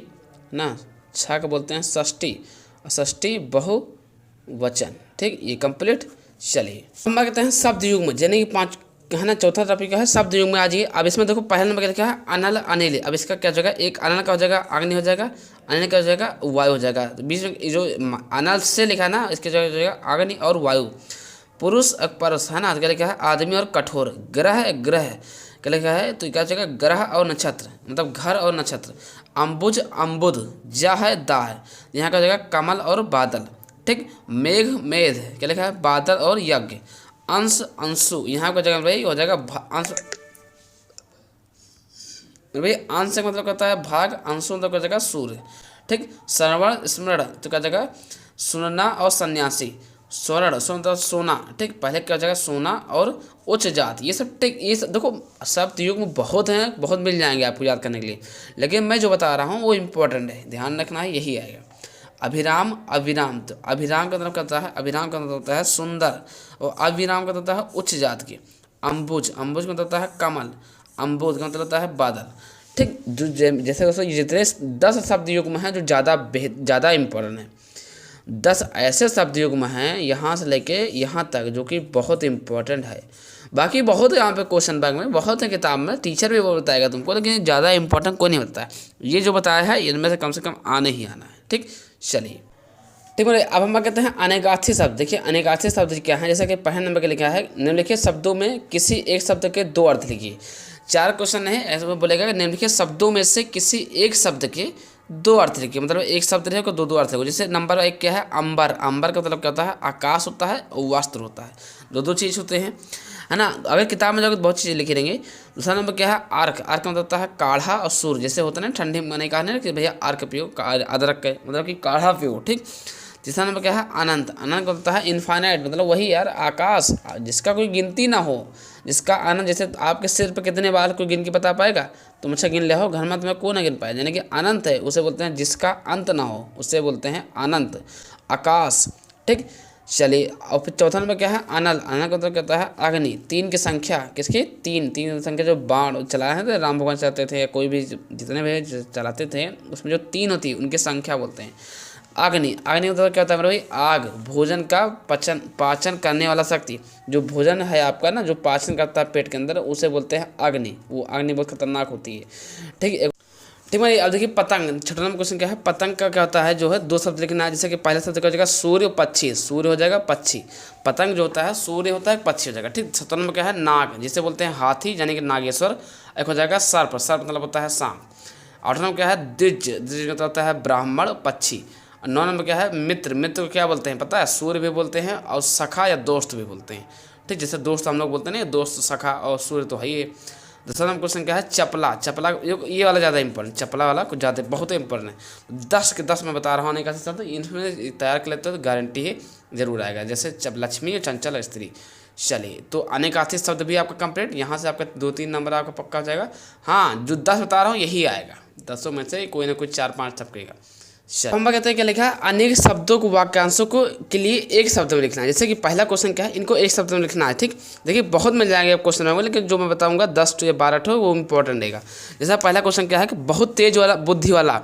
ना, छः का बोलते हैं षष्ठी, और षष्ठी बहुवचन, ठीक, ये कंप्लीट। चलिए हम बात करते हैं शब्द युग में, यानी कि 5, है ना, चौथा टॉपिक है शब्द युग में आ जाइए। अब इसमें देखो पहला नंबर क्या है अनल अनिल। अब इसका क्या हो जाएगा, एक अनल का हो जाएगा अग्नि हो जाएगा, अनिल का हो जाएगा वायु हो जाएगा। तो बीच में जो अनल से लिखा है ना, इसके जगह हो जाएगा अग्नि और वायु। पुरुष परस, है ना, क्या लिखा है आदमी और कठोर। ग्रह ग्रह क्या लिखा है, तो क्या हो जाएगा ग्रह और नक्षत्र, मतलब घर और नक्षत्र। अम्बुज अम्बुद, जा है दा है, यहाँ का हो जाएगा कमल और बादल, ठीक। मेघ मेघ क्या लिखा है बादल और यज्ञ। अंश अंशु, यहाँ का जगह भाई हो जाएगा अंश, भाई अंश का मतलब करता है भाग, अंशु मतलब कर जाएगा सूर्य, ठीक। श्रवण स्मरण तो क्या जगह सुनना और सन्यासी। स्वर्ण स्वर्ण मतलब सोना, ठीक, पहले क्या हो जाएगा सोना और उच्च जात। ये सब ठीक, ये सब देखो शब्द युग में बहुत हैं, बहुत मिल जाएंगे आपको याद करने के लिए, लेकिन मैं जो बता रहा हूँ वो इम्पोर्टेंट है, ध्यान रखना है, यही आएगा। अभिराम अविराम, तो अभिराम का मतलब करता है, अभिराम का मतलब होता है सुंदर, और अविराम का मतलब होता है उच्च जात के। अम्बुज अम्बुज का मतलब होता है कमल, अम्बुज का मतलब होता है बादल, ठीक। जो जैसे दोस्तों जितने 10 शब्द युग में हैं जो ज़्यादा इम्पोर्टेंट है, 10 ऐसे शब्द युग में हैं यहाँ से लेके यहाँ तक जो कि बहुत इम्पोर्टेंट है। बाकी बहुत यहाँ पे क्वेश्चन बैंक में बहुत है, किताब में टीचर भी वो बताएगा तुमको, लेकिन ज़्यादा इंपॉर्टेंट कोई नहीं बताया। ये जो बताया है इनमें से कम आने ही आना है, ठीक। चलिए ठीक है, अब हम बात करते हैं अनेकार्थी शब्द। देखिए अनेकार्थी शब्द क्या है, जैसा कि पहले नंबर के लिखा है निम्नलिखित शब्दों में किसी एक शब्द के 2 अर्थ लिखिए। 4 क्वेश्चन है, ऐसे में बोलेगा कि निम्नलिखित शब्दों में से किसी एक शब्द के 2 अर्थ लिखिए, मतलब एक शब्द रहेगा 2 अर्थ है। जैसे नंबर 1 क्या है अंबर, अंबर का मतलब क्या होता है आकाश होता है और वस्त्र होता है, 2 चीज़ होते हैं, है ना। अगर किताब में जाओगे तो बहुत चीज़ें लिखी रहेंगे। दूसरा नंबर क्या है अर्क, अर्क का मतलब होता है काढ़ा और सूर्य, जैसे होता है ना ठंडी में नहीं कहने कि भैया अर्क पियो, अदरक का मतलब कि काढ़ा पियो, ठीक। तीसरा नंबर क्या है अनंत, अनंत का होता है इनफाइनाइट, मतलब वही यार आकाश जिसका कोई गिनती ना हो, जिसका अनंत, जैसे आपके सिर पर कितने बाल कोई गिन के बता पाएगा, तुम अच्छा गिन ले हो, घर में तुम्हें कौन ना गिन पाए, यानी कि अनंत है उसे बोलते हैं जिसका अंत ना हो, उसे बोलते हैं अनंत आकाश, ठीक। चलिए, और फिर चौथा नंबर क्या है, अनल। अनल का मतलब कहता है अग्नि। तीन की संख्या, किसकी, तीन। तीन संख्या जो बाण चलाए हैं तो राम भगवान चलाते थे, कोई भी जितने भी चलाते थे उसमें जो तीन होती है उनकी संख्या बोलते हैं अग्नि। अग्नि का मतलब क्या होता है मेरे भाई, आग। भोजन का पाचन करने वाला शक्ति, जो भोजन है आपका ना, जो पाचन करता है पेट के अंदर, उसे बोलते हैं अग्नि। वो अग्नि बहुत खतरनाक होती है, ठीक है। ठीक है, अब देखिए पतंग। छठा नंबर क्वेश्चन क्या है, पतंग का क्या होता है, जो है दो शब्द लिखना है। जैसे कि पहला शब्द क्या हो जाएगा, सूर्य और पक्षी। सूर्य हो जाएगा पक्षी, पतंग जो होता है सूर्य होता है पक्षी हो जाएगा, ठीक। सत्रह नंबर क्या है, नाग, जिसे बोलते हैं हाथी यानी कि नागेश्वर। एक हो जाएगा सर्प। सर्प मतलब होता है सांप। आठ नंबर क्या है, द्विज। द्विज का मतलब होता है ब्राह्मण पक्षी। और नौ नंबर क्या है, मित्र। मित्र को क्या बोलते हैं पता है, सूर्य भी बोलते हैं और सखा या दोस्त भी बोलते हैं, ठीक। जैसे दोस्त हम लोग बोलते हैं ना, दोस्त, सखा और सूर्य तो है ही। दूसरा नंबर क्वेश्चन क्या है, चपला। चपला ये वाला ज़्यादा इंपॉर्टेंट, चपला वाला कुछ ज़्यादा बहुत इंपॉर्टेंट है। 10 के 10 मैं बता रहा हूँ, अनेक ऐसे शब्द इनमें तैयार कर लेते हो तो गारंटी ही जरूर आएगा। जैसे लक्ष्मी और चंचल स्त्री। चलिए, तो अनेकार्थी शब्द भी आपका कंप्लीट। यहाँ से आपका 2-3 नंबर आपका पक्का हो जाएगा। हाँ, जो 10 बता रहा हूँ यही आएगा, 10 में से कोई ना कोई 4-5 टपकेगा। हम कहते हैं क्या लिखा है, अनेक शब्दों को, वाक्यांशों को के लिए एक शब्द में लिखना है। जैसे कि पहला क्वेश्चन क्या है, इनको एक शब्द में लिखना है, ठीक। देखिए बहुत मिल जाएंगे आप क्वेश्चन में, लेकिन जो मैं बताऊंगा 10 या 12 ठो वो इंपॉर्टेंट रहेगा। जैसा पहला क्वेश्चन क्या है कि बहुत तेज वाला बुद्धि वाला,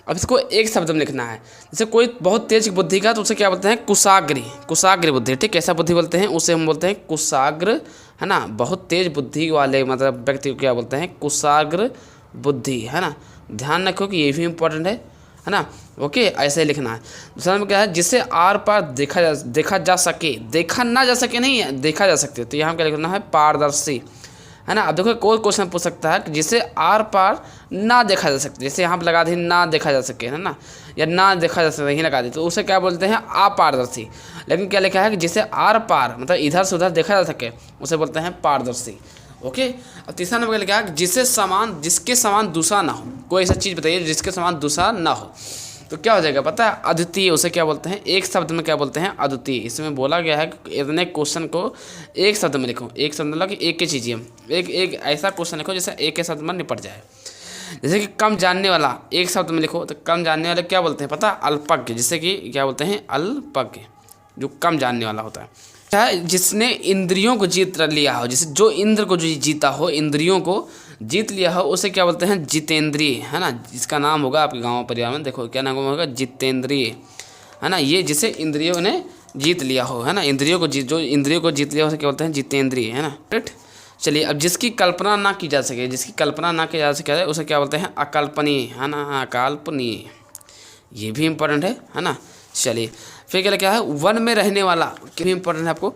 अब इसको एक शब्द में लिखना है। जैसे कोई बहुत तेज बुद्धि का, तो उसे क्या बोलते हैं, कुशाग्र। कुशाग्र बुद्धि, ठीक। कैसा बुद्धि बोलते हैं, उसे हम बोलते हैं कुशाग्र, है ना। बहुत तेज बुद्धि वाले मतलब व्यक्ति को क्या बोलते हैं, कुशाग्र बुद्धि, है ना। ध्यान रखो कि ये भी इंपॉर्टेंट है ना। ओके, ऐसे ही लिखना है। दूसरा नंबर क्या है, जिसे आर पार देखा जा सके। देखा ना जा सके नहीं है, देखा जा सकते। तो यहाँ क्या लिखना है, पारदर्शी, है ना। अब देखो कोई क्वेश्चन पूछ सकता है कि जिसे आर पार ना देखा जा सके। जैसे यहाँ पर लगा दी ना देखा जा सके, है ना, या ना देखा जा सके नहीं लगा दी, तो उसे क्या बोलते हैं, अपारदर्शी। लेकिन क्या लिखा है कि जिसे आर पार मतलब इधर से उधर देखा जा सके, उसे बोलते हैं पारदर्शी। ओके। अब तीसरा नंबर लिखा है, जिसके समान दूसरा ना हो। कोई ऐसा चीज़ बताइए जिसके समान दूसरा ना हो, तो क्या हो जाएगा पता है, अद्वितीय। उसे क्या बोलते हैं, एक शब्द में क्या बोलते हैं, अद्वितीय। इसमें बोला गया है कि इतने क्वेश्चन को एक शब्द में लिखो। एक शब्द मतलब कि एक ही चीज़, एक ऐसा क्वेश्चन लिखो जैसे एक के शब्द में निपट जाए। जैसे कि कम जानने वाला, एक शब्द में लिखो, तो कम जानने वाले क्या बोलते हैं पता है, अल्पज्ञ। जैसे कि क्या बोलते हैं, अल्पज्ञ, जो कम जानने वाला होता है। जिसने इंद्रियों को जीत लिया हो, जैसे जो इंद्र को जो जीता हो, इंद्रियों को जीत लिया हो, उसे क्या बोलते हैं, जितेंद्रिय, है ना। जिसका नाम होगा आपके गांव परिवार में, देखो क्या नाम होगा, जितेंद्रिय, है ना। ये जिसे इंद्रियों ने जीत लिया हो, है ना। जो इंद्रियों को जीत लिया हो उसे क्या बोलते हैं, जितेंद्रिय, है ना, राइट। चलिए, अब जिसकी कल्पना ना की जा सके, जिसकी कल्पना ना की जा सके उसे क्या बोलते हैं, अकल्पनीय, है ना, अकल्पनीय। ये भी इंपॉर्टेंट है ना। चलिए, फिर क्या है, वन में रहने वाला, क्या भी इंपॉर्टेंट है आपको।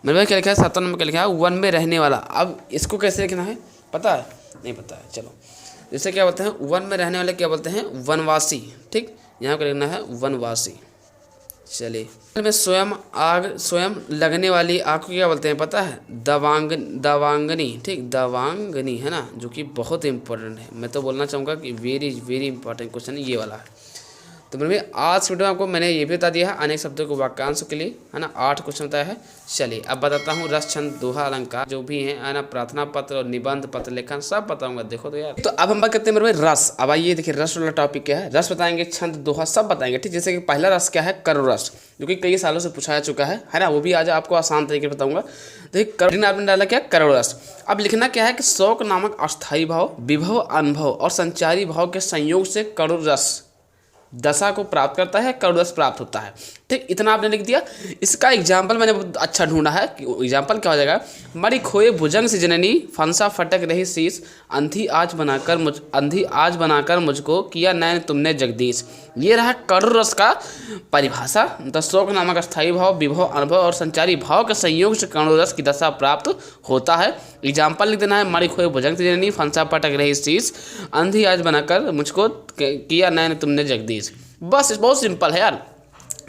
मेरे भाई क्या लिखा है, 7 नंबर क्या लिखा है, वन में रहने वाला। अब इसको कैसे लिखना है पता है, नहीं पता है, चलो। जैसे क्या बोलते हैं, वन में रहने वाले क्या बोलते हैं, वनवासी, ठीक। यहाँ पर लिखना है वनवासी। चलिए, में स्वयं लगने वाली आग को क्या बोलते हैं पता है, दवांगनी, ठीक, दवांगनी, है ना, जो कि बहुत इंपॉर्टेंट है। मैं तो बोलना चाहूँगा कि वेरी वेरी इंपॉर्टेंट क्वेश्चन ये वाला है। तो मेरे आज वीडियो में आपको मैंने ये भी बता दिया है अनेक शब्दों को वाक्यांशों के लिए, है ना। 8 क्वेश्चन बताया है। चलिए, अब बताता हूँ रस, छंद, दोहा, अलंकार जो भी है ना, प्रार्थना पत्र और निबंध पत्र लेखन सब बताऊंगा। देखो तो यार, तो अब हम बात करते हैं मेरे भाई रस। अब आइए देखिए रस वाला टॉपिक क्या है। रस बताएंगे, छंद, दोहा सब बताएंगे, ठीक। जैसे कि पहला रस क्या है, करुण रस, जो कि कई सालों से पूछा जा चुका है ना। वो भी आज आपको आसान तरीके से बताऊंगा। देखिए, आपने डाला क्या, करुण रस। अब लिखना क्या है कि शौक नामक अस्थायी भाव, विभव, अनुभव और संचारी भाव के संयोग से करुण रस दशा को प्राप्त करता है, करुण रस प्राप्त होता है, ठीक। इतना आपने लिख दिया। इसका एग्जाम्पल मैंने बहुत अच्छा ढूंढा है कि एग्जाम्पल क्या हो जाएगा, मरी खोए भुजंग से जननी, फंसा फटक रही शीश, अंधी आज बनाकर मुझको किया नैन तुमने जगदीश। ये रहा करुण रस का परिभाषा। मतलब शौक नामक स्थायी भाव, विभव, अनुभव और संचारी भाव के संयोग से करुण रस की दशा प्राप्त होता है। एग्जाम्पल लिख देना है, मरी खोए भुजंग से जननी, फंसा फटक रही शीश, अंधी आज बनाकर मुझको किया नैन तुमने जगदीश। बस बहुत सिंपल है यार।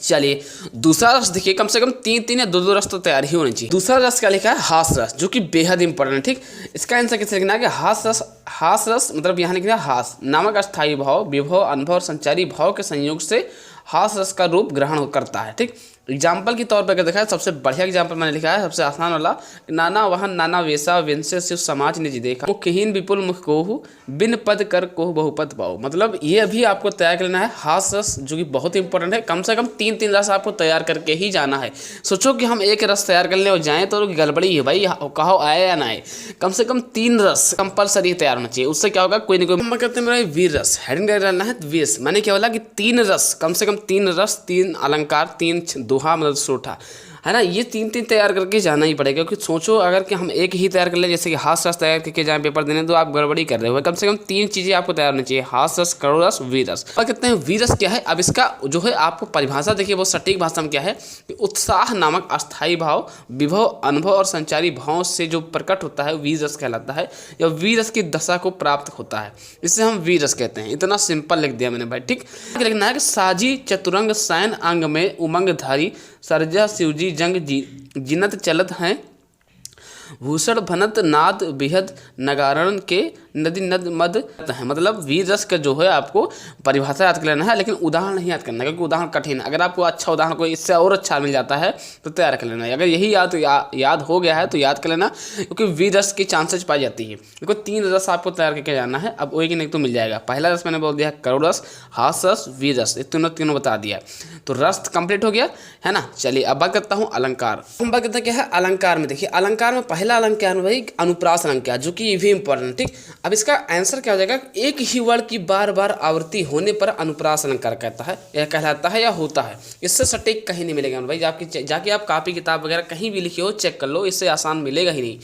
चलिए, दूसरा रस देखिए, कम से कम 3 या 2 रस तो तैयार ही होनी चाहिए। दूसरा रस क्या लिखा है, हास रस, जो कि बेहद इंपॉर्टेंट है, ठीक। इसका आंसर कैसे लिखना है कि हास रस मतलब यहाँ लिखना है, हास नामक अस्थायी भाव, विभव, अनुभव और संचारी भाव के संयोग से हास रस का रूप ग्रहण करता है, ठीक। एग्जाम्पल के तौर पर अगर देखा है, सबसे बढ़िया एग्जाम्पल मैंने लिखा है, सबसे आसान वाला, नाना वहन नाना वेशा वेंसे शिव समाज निज देखा, मुखहीन विपुल मुख कोहु बिन पद कर कोहु बहुपद पाओ। मतलब ये अभी आपको तैयार करना है हास रस, जो कि बहुत इंपॉर्टेंट है। कम से कम 3 रस आपको तैयार करके ही जाना है। सोचो कि हम एक रस तैयार करने और जाएँ तो गड़बड़ी है भाई, कहो आए या ना आए, कम से कम 3 रस कंपलसरी तैयार होना चाहिए। उससे क्या होगा, कोई ना कोई हम कहते हैं मेरा वीर रस, हेडिंग डालना है वीर। मैंने क्या बोला कि 3 रस, कम से कम 3 रस, 3 अलंकार, 3 दोहा मतलब सोठा, है ना, ये 3 तैयार करके जाना ही पड़ेगा। क्योंकि सोचो अगर कि हम एक ही तैयार कर ले, जैसे कि हास रस तैयार करके जाएं पेपर देने, तो आप गड़बड़ी कर रहे हो। कम से कम 3 चीज़ें आपको तैयार होनी चाहिए, हास रस, करुण रस, वीर रस। और कहते हैं वीर रस क्या है, अब इसका जो है आपको परिभाषा देखिए, वो सटीक भाषा में क्या है कि उत्साह नामक अस्थायी भाव, विभव, अनुभव और संचारी भावों से जो प्रकट होता है वीर रस कहलाता है, या वीर रस की दशा को प्राप्त होता है, इसे हम वीर रस कहते हैं। इतना सिंपल लिख दिया मैंने भाई, ठीक। लिखना है कि साजी चतुरंग सैन अंग में उमंग धारी, सरजा शिवजी जंग जिनत चलत हैं, भूषण भनत नाद बिहद नगारण के नदी नद मद है। मतलब वीर रस का जो है आपको परिभाषा याद कर लेना है, लेकिन उदाहरण नहीं याद करना, क्योंकि उदाहरण कठिन है। अगर आपको अच्छा उदाहरण कोई इससे और अच्छा मिल जाता है तो तैयार कर लेना है। अगर यही याद हो गया है तो याद कर लेना, क्योंकि वीर रस की चांसेस पाई जाती है। देखो 3 रस आपको तैयार करके जाना है। अब वही कि नहीं तो मिल जाएगा। पहला रस मैंने बोल दिया करुण रस, हास रस, वीर रस, ये तीनों बता दिया, तो रस कंप्लीट हो गया है ना। चलिए अब बात करता हूँ अलंकार। हम बात करते हैं क्या है अलंकार में। देखिए अलंकार में पहला अलंकार में भाई अनुप्रास अलंकार, जो कि ये भी इंपॉर्टेंट, ठीक। अब इसका आंसर क्या हो जाएगा, एक ही वर्ड की बार बार आवृत्ति होने पर अनुप्रास अलंकार कहता है, यह कहलाता है या होता है। इससे सटीक कहीं नहीं मिलेगा भाई, जाके आप कॉपी किताब वगैरह कहीं भी लिखे हो चेक कर लो, इससे आसान मिलेगा ही नहीं।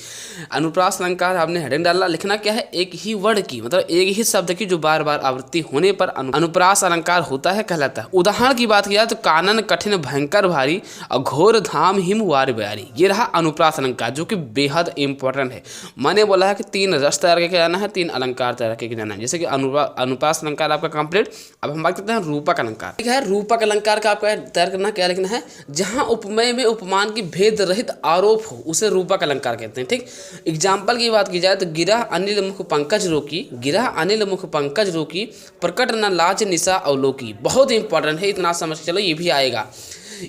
अनुप्रास अलंकार आपने हेडिंग डाला, लिखना क्या है, एक ही वर्ड की मतलब एक ही शब्द की जो बार बार आवृत्ति होने पर अनुप्रास अलंकार होता है, कहलाता है। उदाहरण की बात की जाए तो कानन कठिन भयंकर भारी, अघोर धाम हिम वार ब्यारी, ये रहा अनुप्रास अलंकार, जो कि बेहद इंपॉर्टेंट है। मैंने बोला है कि 3 रस तैयार करके जाना है, 3 अलंकार तैयार करके जाना है। जैसे कि अनुप्रास अलंकार आपका कंप्लीट। अब हम बात करते हैं रूपक अलंकार। ठीक है, रूपक अलंकार का आपका तैयार करना क्या लिखना है, जहां उपमेय में उपमान की भेद रहित आरोप हो उसे रूपक अलंकार कहते हैं, ठीक। एग्जाम्पल की बात की जाए तो गिरा अनिल मुख पंकज रोकी, गिरा अनिल मुख पंकज रोकी, प्रकट न लाज निशा अवलोकी। बहुत इंपॉर्टेंट है, इतना समझ चलो, ये भी आएगा।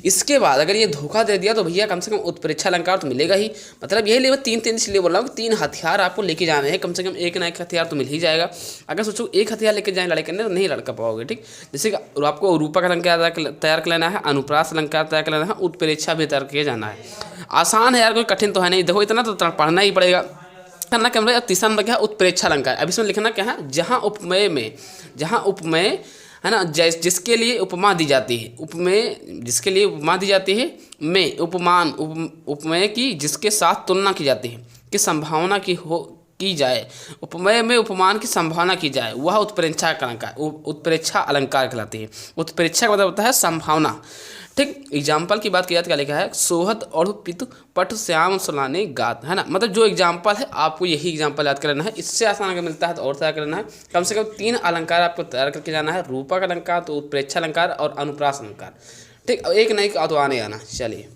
इसके बाद अगर ये धोखा दे दिया तो भैया कम से कम उत्प्रेक्षा अलंकार तो मिलेगा ही। मतलब यही लेवल 3 इसलिए बोल रहा हूँ, 3 हथियार आपको लेके जाने हैं, कम से कम एक ना एक हथियार तो मिल ही जाएगा। अगर सोचो एक हथियार लेके जाए लड़ाई करने तो नहीं लड़ कर पाओगे, ठीक। जैसे कि आपको रूपक अलंकार तैयार कर लेना है, अनुप्रास अलंकार तैयार कर लेना है, उत्प्रेक्षा भी तैयार किया जाना है। आसान है यार, कोई कठिन तो है नहीं। देखो इतना तो पढ़ना ही पड़ेगा। करना क्या है, तीसरा नंबर क्या है, उत्प्रेक्षा अलंकार। अब इसमें लिखना क्या है, जहाँ उपमेय है ना, जिसके लिए उपमा दी जाती है, उपमेय जिसके लिए उपमा दी जाती है, में उपमान उपमेय की जिसके साथ तुलना की जाती है, कि संभावना की जाए, उपमेय में उपमान की संभावना की जाए, वह उत्प्रेक्षा अलंकार कहलाती है। उत्प्रेक्षा का मतलब होता है संभावना, ठीक। एग्जाम्पल की बात किया तो क्या लिखा है, सोहत और पितु पट श्याम सुलाने गात, है ना। मतलब जो एग्जाम्पल है आपको यही एग्जाम्पल याद करना है। इससे आसान अगर मिलता है तो और तैयार करना है। कम से कम 3 अलंकार आपको तैयार करके जाना है, रूपक अलंकार, तो उत्प्रेक्षा अलंकार और अनुप्रास अलंकार, ठीक। एक नहीं तो आने आना। चलिए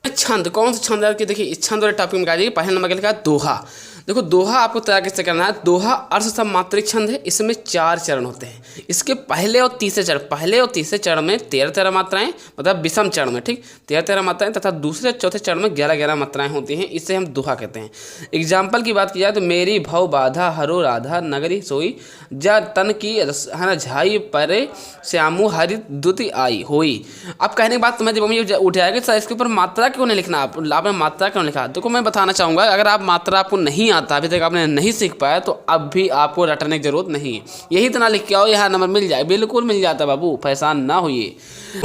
छंद, कौन सा छंद है कि देखिए इस छंद वाले टॉपिक में क्या है, पहले नंबर का लिखा है दोहा। देखो दोहा आपको तैयार कैसे करना है, दोहा अर्थ सम्मात्रिक छंद है, इसमें 4 चरण होते हैं। इसके पहले और तीसरे चरण में 13 मात्राएं, मतलब विषम चरण में, ठीक, 13 मात्राएं, तथा दूसरे चौथे चरण में 11 मात्राएं होती हैं। इसे हम दोहा कहते हैं। एग्जाम्पल की बात की जाए तो मेरी भव बाधा हरो राधा नगरी सोई, जा तन की है ना झाई परे श्यामु हरि दुति आई होई। अब कहने के बाद तुम्हें जब ये उठ जाएगा सर इसके ऊपर मात्रा क्यों नहीं लिखना, आपने मात्रा क्यों लिखा। देखो मैं बताना चाहूँगा, अगर आप मात्रा आपको नहीं आता, अभी तक आपने नहीं सीख पाया, तो अब भी आपको रटने की जरूरत नहीं है। यही इतना लिख के आओ, यहाँ नंबर मिल जाए, बिल्कुल मिल जाता है बाबू, परेशान ना होइए।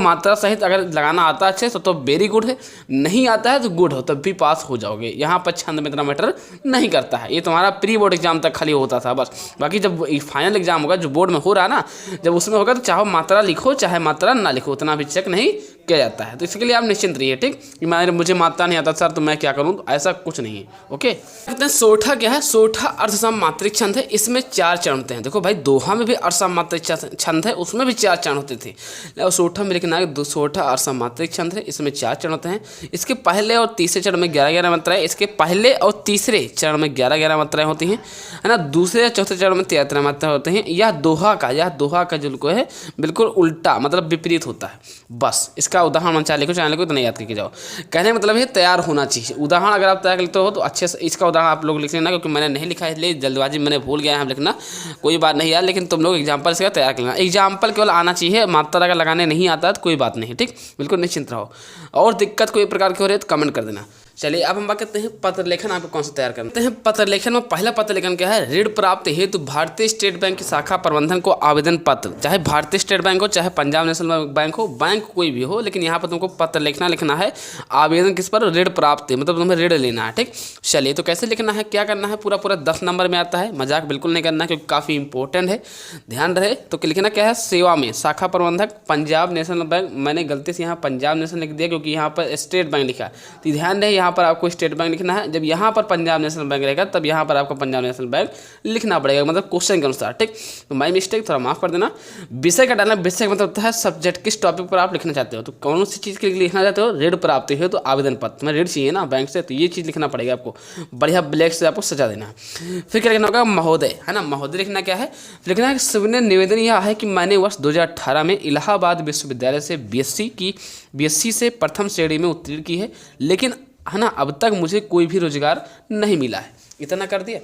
मात्रा सहित अगर लगाना आता अच्छे से तो वेरी गुड है, नहीं आता है तो गुड हो, तब भी पास हो जाओगे। यहाँ पर छंद में इतना मैटर नहीं करता है। ये तुम्हारा प्री बोर्ड एग्जाम तक खाली होता था बस। बाकी जब फाइनल एग्जाम होगा, जो बोर्ड में हो रहा है ना, जब उसमें होगा तो चाहे मात्रा लिखो चाहे मात्रा ना लिखो, उतना भी चेक नहीं किया जाता है। तो इसके लिए आप निश्चिंत रहिए, ठीक। कि मुझे मात्रा नहीं आता सर तो मैं क्या करूँ, तो ऐसा कुछ नहीं है। ओके, कहते हैं सोठा क्या है, सोठा अर्थ सम्मात्रिक छंद है, इसमें 4 चरण होते हैं। देखो भाई दोहा में भी अर्थ सम्मात्रिक छंद है, उसमें भी 4 चरण होते थे। और सोठा में लिखना है सोठा अर्थ सम्मात्रिक छंद है, इसमें 4 चरण होते हैं। इसके पहले और तीसरे चरण में 11 मात्राएं, इसके पहले और तीसरे चरण में 11 मात्राएं होती हैं, है ना। दूसरे या चौथे चरण में 13 मात्राएं होते हैं। यह दोहा का जो है बिल्कुल उल्टा, मतलब विपरीत होता है। बस इसके इसका उदाहरण चाहे लिखो चाहे लिखो, तो नहीं याद करके जाओ। कहने का मतलब है तैयार होना चाहिए। उदाहरण अगर आप तैयार करते हो तो अच्छे से इसका उदाहरण आप लोग लिख लेना, क्योंकि मैंने नहीं लिखा है इसलिए जल्दबाजी मैंने भूल गया है लिखना, कोई बात नहीं यार। लेकिन तुम लोग एग्जाम्पल इसका तैयार कर लेना। एग्जाम्पल केवल आना चाहिए, मात्रा अगर लगाने नहीं आता तो कोई बात नहीं, ठीक, बिल्कुल निश्चिंत रहो। और दिक्कत कोई प्रकार की हो रही है तो कमेंट कर देना। चलिए अब हम बात करते हैं पत्र लेखन आपको कौन सा तैयार करते हैं। पत्र लेखन में पहला पत्र लेखन क्या है, ऋण प्राप्त हेतु भारतीय स्टेट बैंक की शाखा प्रबंधन को आवेदन पत्र, चाहे भारतीय स्टेट बैंक हो चाहे पंजाब नेशनल बैंक हो, बैंक कोई भी हो, लेकिन यहाँ पर तुमको पत्र लिखना है। आवेदन किस पर, ऋण प्राप्त है, मतलब तुम्हें ऋण लेना है, ठीक। चलिए तो कैसे लिखना है, क्या करना है, पूरा 10 नंबर में आता है, मजाक बिल्कुल नहीं करना है क्योंकि काफ़ी इंपॉर्टेंट है, ध्यान रहे। तो लिखना क्या है, सेवा में शाखा प्रबंधक पंजाब नेशनल बैंक। मैंने गलती से यहाँ पंजाब नेशनल लिख दिया क्योंकि यहाँ पर स्टेट बैंक लिखा है, तो ध्यान रहे यहाँ पर आपको स्टेट बैंक लिखना है। जब यहाँ पर पंजाब नेशनल बैंक रहेगा तब यहाँ पर आपको पंजाब नेशनल बैंक लिखना पड़ेगा, मतलब क्वेश्चन के अनुसार, ठीक। तो माय मिस्टेक, थोड़ा माफ कर देना। विषय का डालना, विषय का मतलब होता है सब्जेक्ट, किस टॉपिक पर आप लिखना चाहते हो, तो कौन सी चीज़ के लिए लिखना चाहते हो, ऋण प्राप्त है तो आवेदन पत्र, तुम्हें ऋण चाहिए ना बैंक से, तो ये चीज़ लिखना पड़ेगा आपको, बढ़िया ब्लैक से आपको सजा देना है। फिर क्या लिखना होगा, महोदय, है ना, महोदय लिखना क्या है, लिखना है सविनय निवेदन यह है कि मैंने वर्ष 2018 में इलाहाबाद विश्वविद्यालय से बीएससी से प्रथम श्रेणी में उत्तीर्ण की है, लेकिन है ना अब तक मुझे कोई भी रोजगार नहीं मिला है। इतना कर दिया।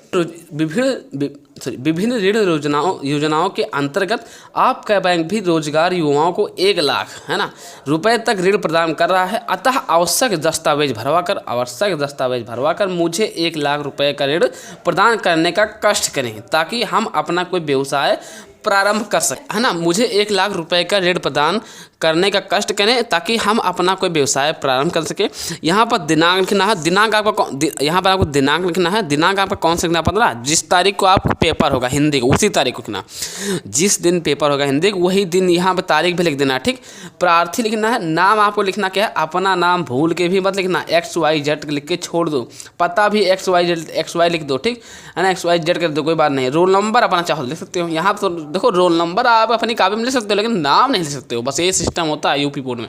विभिन्न ऋण योजनाओं के अंतर्गत आपका बैंक भी रोजगार युवाओं को 1 लाख, है ना, रुपए तक ऋण प्रदान कर रहा है। अतः आवश्यक दस्तावेज भरवा कर मुझे 1 लाख रुपए का ऋण प्रदान करने का कष्ट करें, ताकि हम अपना कोई व्यवसाय प्रारंभ कर सकें, है ना। मुझे 1 लाख रुपए का ऋण प्रदान करने का कष्ट करें ताकि हम अपना कोई व्यवसाय प्रारंभ कर सके। यहाँ पर दिनांक लिखना है, दिनांक आपका यहाँ पर आपको दिनांक लिखना है। दिनांक आपका कौन सा लिखना, 15, जिस तारीख को आपको पेपर होगा हिंदी का उसी तारीख को लिखना, जिस दिन पेपर होगा हिंदी वही दिन यहाँ पर तारीख भी लिख देना, ठीक। प्रार्थी लिखना है। नाम आपको लिखना क्या है, अपना नाम भूल के भी मत लिखना, XYZ लिख के छोड़ दो। पता भी XY लिख दो, ठीक है ना, XYZ कर दो, कोई बात नहीं। रोल नंबर अपना चाहो लिख सकते हो। यहाँ पर देखो रोल नंबर आप अपनी कापी में लिख सकते हो, लेकिन नाम नहीं लिख सकते हो, बस ये सिस्टम होता है यूपी बोर्ड में।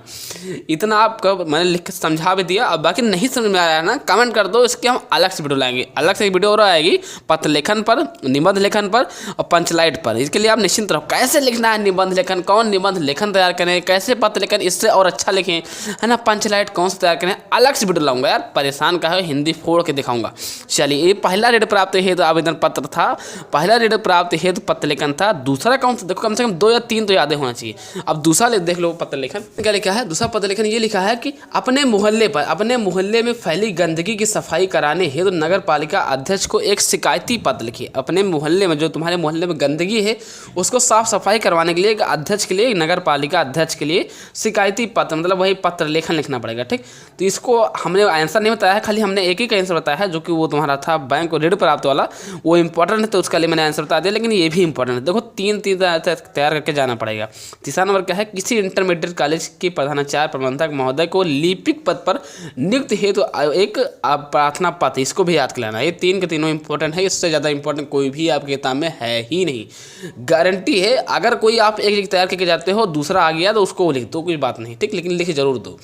इतना आपको मैंने लिख के समझा भी दिया। अब बाकी नहीं समझ में आ रहा है ना, कमेंट कर दो, इसके हम अलग से वीडियो लाएंगे। अलग से एक वीडियो और आएगी पत्र लेखन पर, निबंध लेखन पर और पंचलाइट पर। इसके लिए आप निश्चिंत रहो, कैसे लिखना है निबंध लेखन, कौन निबंध लेखन तैयार करें, कैसे पत्र लेखन इससे और अच्छा लिखें, है ना, पंचलाइट कौन से तैयार करें, अलग से वीडियो लाऊंगा यार, परेशान का है, हिंदी फोड़ के दिखाऊंगा। चलिए, ये पहला ऋण प्राप्त हेतु आवेदन पत्र था, पहला ऋण प्राप्त हेतु पत्र लेखन था। दूसरा कौन सा, देखो कम से कम 2 या 3 तो यादें होना चाहिए। अब दूसरा देख लो पत्र लेखन क्या लिखा है। दूसरा पत्र लेखन ये लिखा है कि अपने मोहल्ले में फैली गंदगी की सफाई कराने हेतु तो नगर पालिका अध्यक्ष को एक शिकायती पत्र लिखिए। अपने मोहल्ले में, जो तुम्हारे मोहल्ले में गंदगी है उसको साफ सफाई करवाने के लिए एक अध्यक्ष के लिए, नगर पालिका अध्यक्ष के लिए शिकायती पत्र, मतलब वही पत्र लेखन लिखना पड़ेगा, ठीक। तो इसको हमने आंसर नहीं बताया है, खाली हमने एक ही का आंसर बताया है, जो कि वो तुम्हारा था बैंक ऋण प्राप्त वाला, वो इंपॉर्टेंट है तो उसका लिए मैंने आंसर बता दिया, लेकिन ये भी इंपॉर्टेंट है। देखो 3 तैयार करके जाना पड़ेगा। तीसरा नंबर क्या है, किसी इंटरमीडिएट कॉलेज के प्रधानाचार्य प्रबंधक महोदय को लिपिक पद पर नियुक्त हेतु एक प्रार्थना पत्र, इसको भी याद कर लेना। ये 3 के तीनों इंपॉर्टेंट है, इससे ज़्यादा इंपॉर्टेंट कोई भी आपकी किताब में है ही नहीं। गारंटी है, अगर कोई आप एक तैयार करके जाते हो दूसरा आ गया तो उसको लिख दो, कोई बात नहीं, ठीक, लेकिन लिख जरूर दो।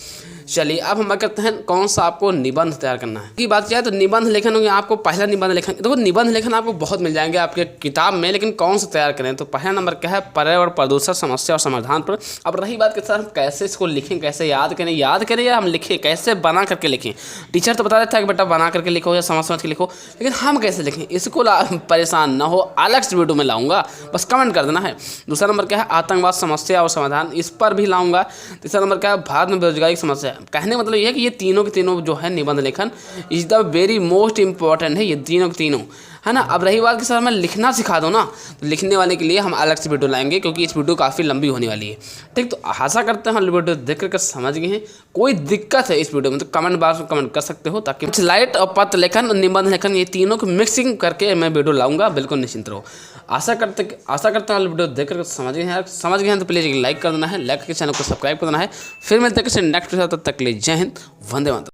चलिए अब हम बात करते हैं कौन सा आपको निबंध तैयार करना है। की बात किया तो निबंध लेखन होंगे आपको। पहला निबंध लेखन, देखो निबंध लेखन आपको बहुत मिल जाएंगे आपके किताब में, लेकिन कौन सा तैयार करें। तो पहला नंबर क्या है, पर्यावरण प्रदूषण समस्या और समाधान पर। अब रही बात के साथ हम कैसे इसको लिखें, कैसे याद करें या हम लिखें, कैसे बना करके लिखें। टीचर तो बता देता है कि बेटा बना करके लिखो या समझ के लिखो, लेकिन हम कैसे लिखें, इसको परेशान ना हो, अलग से वीडियो में लाऊंगा, बस कमेंट कर देना है। दूसरा नंबर क्या है, आतंकवाद समस्या और समाधान, इस पर भी लाऊंगा। तीसरा नंबर क्या है, भारत में बेरोजगारी की समस्या। कहने मतलब ये है कि ये तीनों के तीनों जो है निबंध लेखन is the very most important है, ये तीनों के तीनों, है ना। अब रही बात के साथ मैं लिखना सिखा दूँ ना, तो लिखने वाले के लिए हम अलग से वीडियो लाएंगे, क्योंकि इस वीडियो काफ़ी लंबी होने वाली है, ठीक। तो आशा करते हैं हम वीडियो देख कर समझ गए हैं। कोई दिक्कत है इस वीडियो में तो कमेंट बॉक्स में कमेंट कर सकते हो, ताकि लाइट और पत्र लेखन और निबंध लेखन ये तीनों को मिक्सिंग करके मैं वीडियो लाऊंगा, बिल्कुल निश्चिंत रहो। आशा करते हैं वीडियो देख कर समझ गए हैं तो प्लीज़ लाइक कर देना है, लाइक करके चैनल को सब्सक्राइब कर देना है। फिर मिलते हैं किसी नेक्स्ट वीडियो, तब तक के लिए जय हिंद, वंदे मातरम।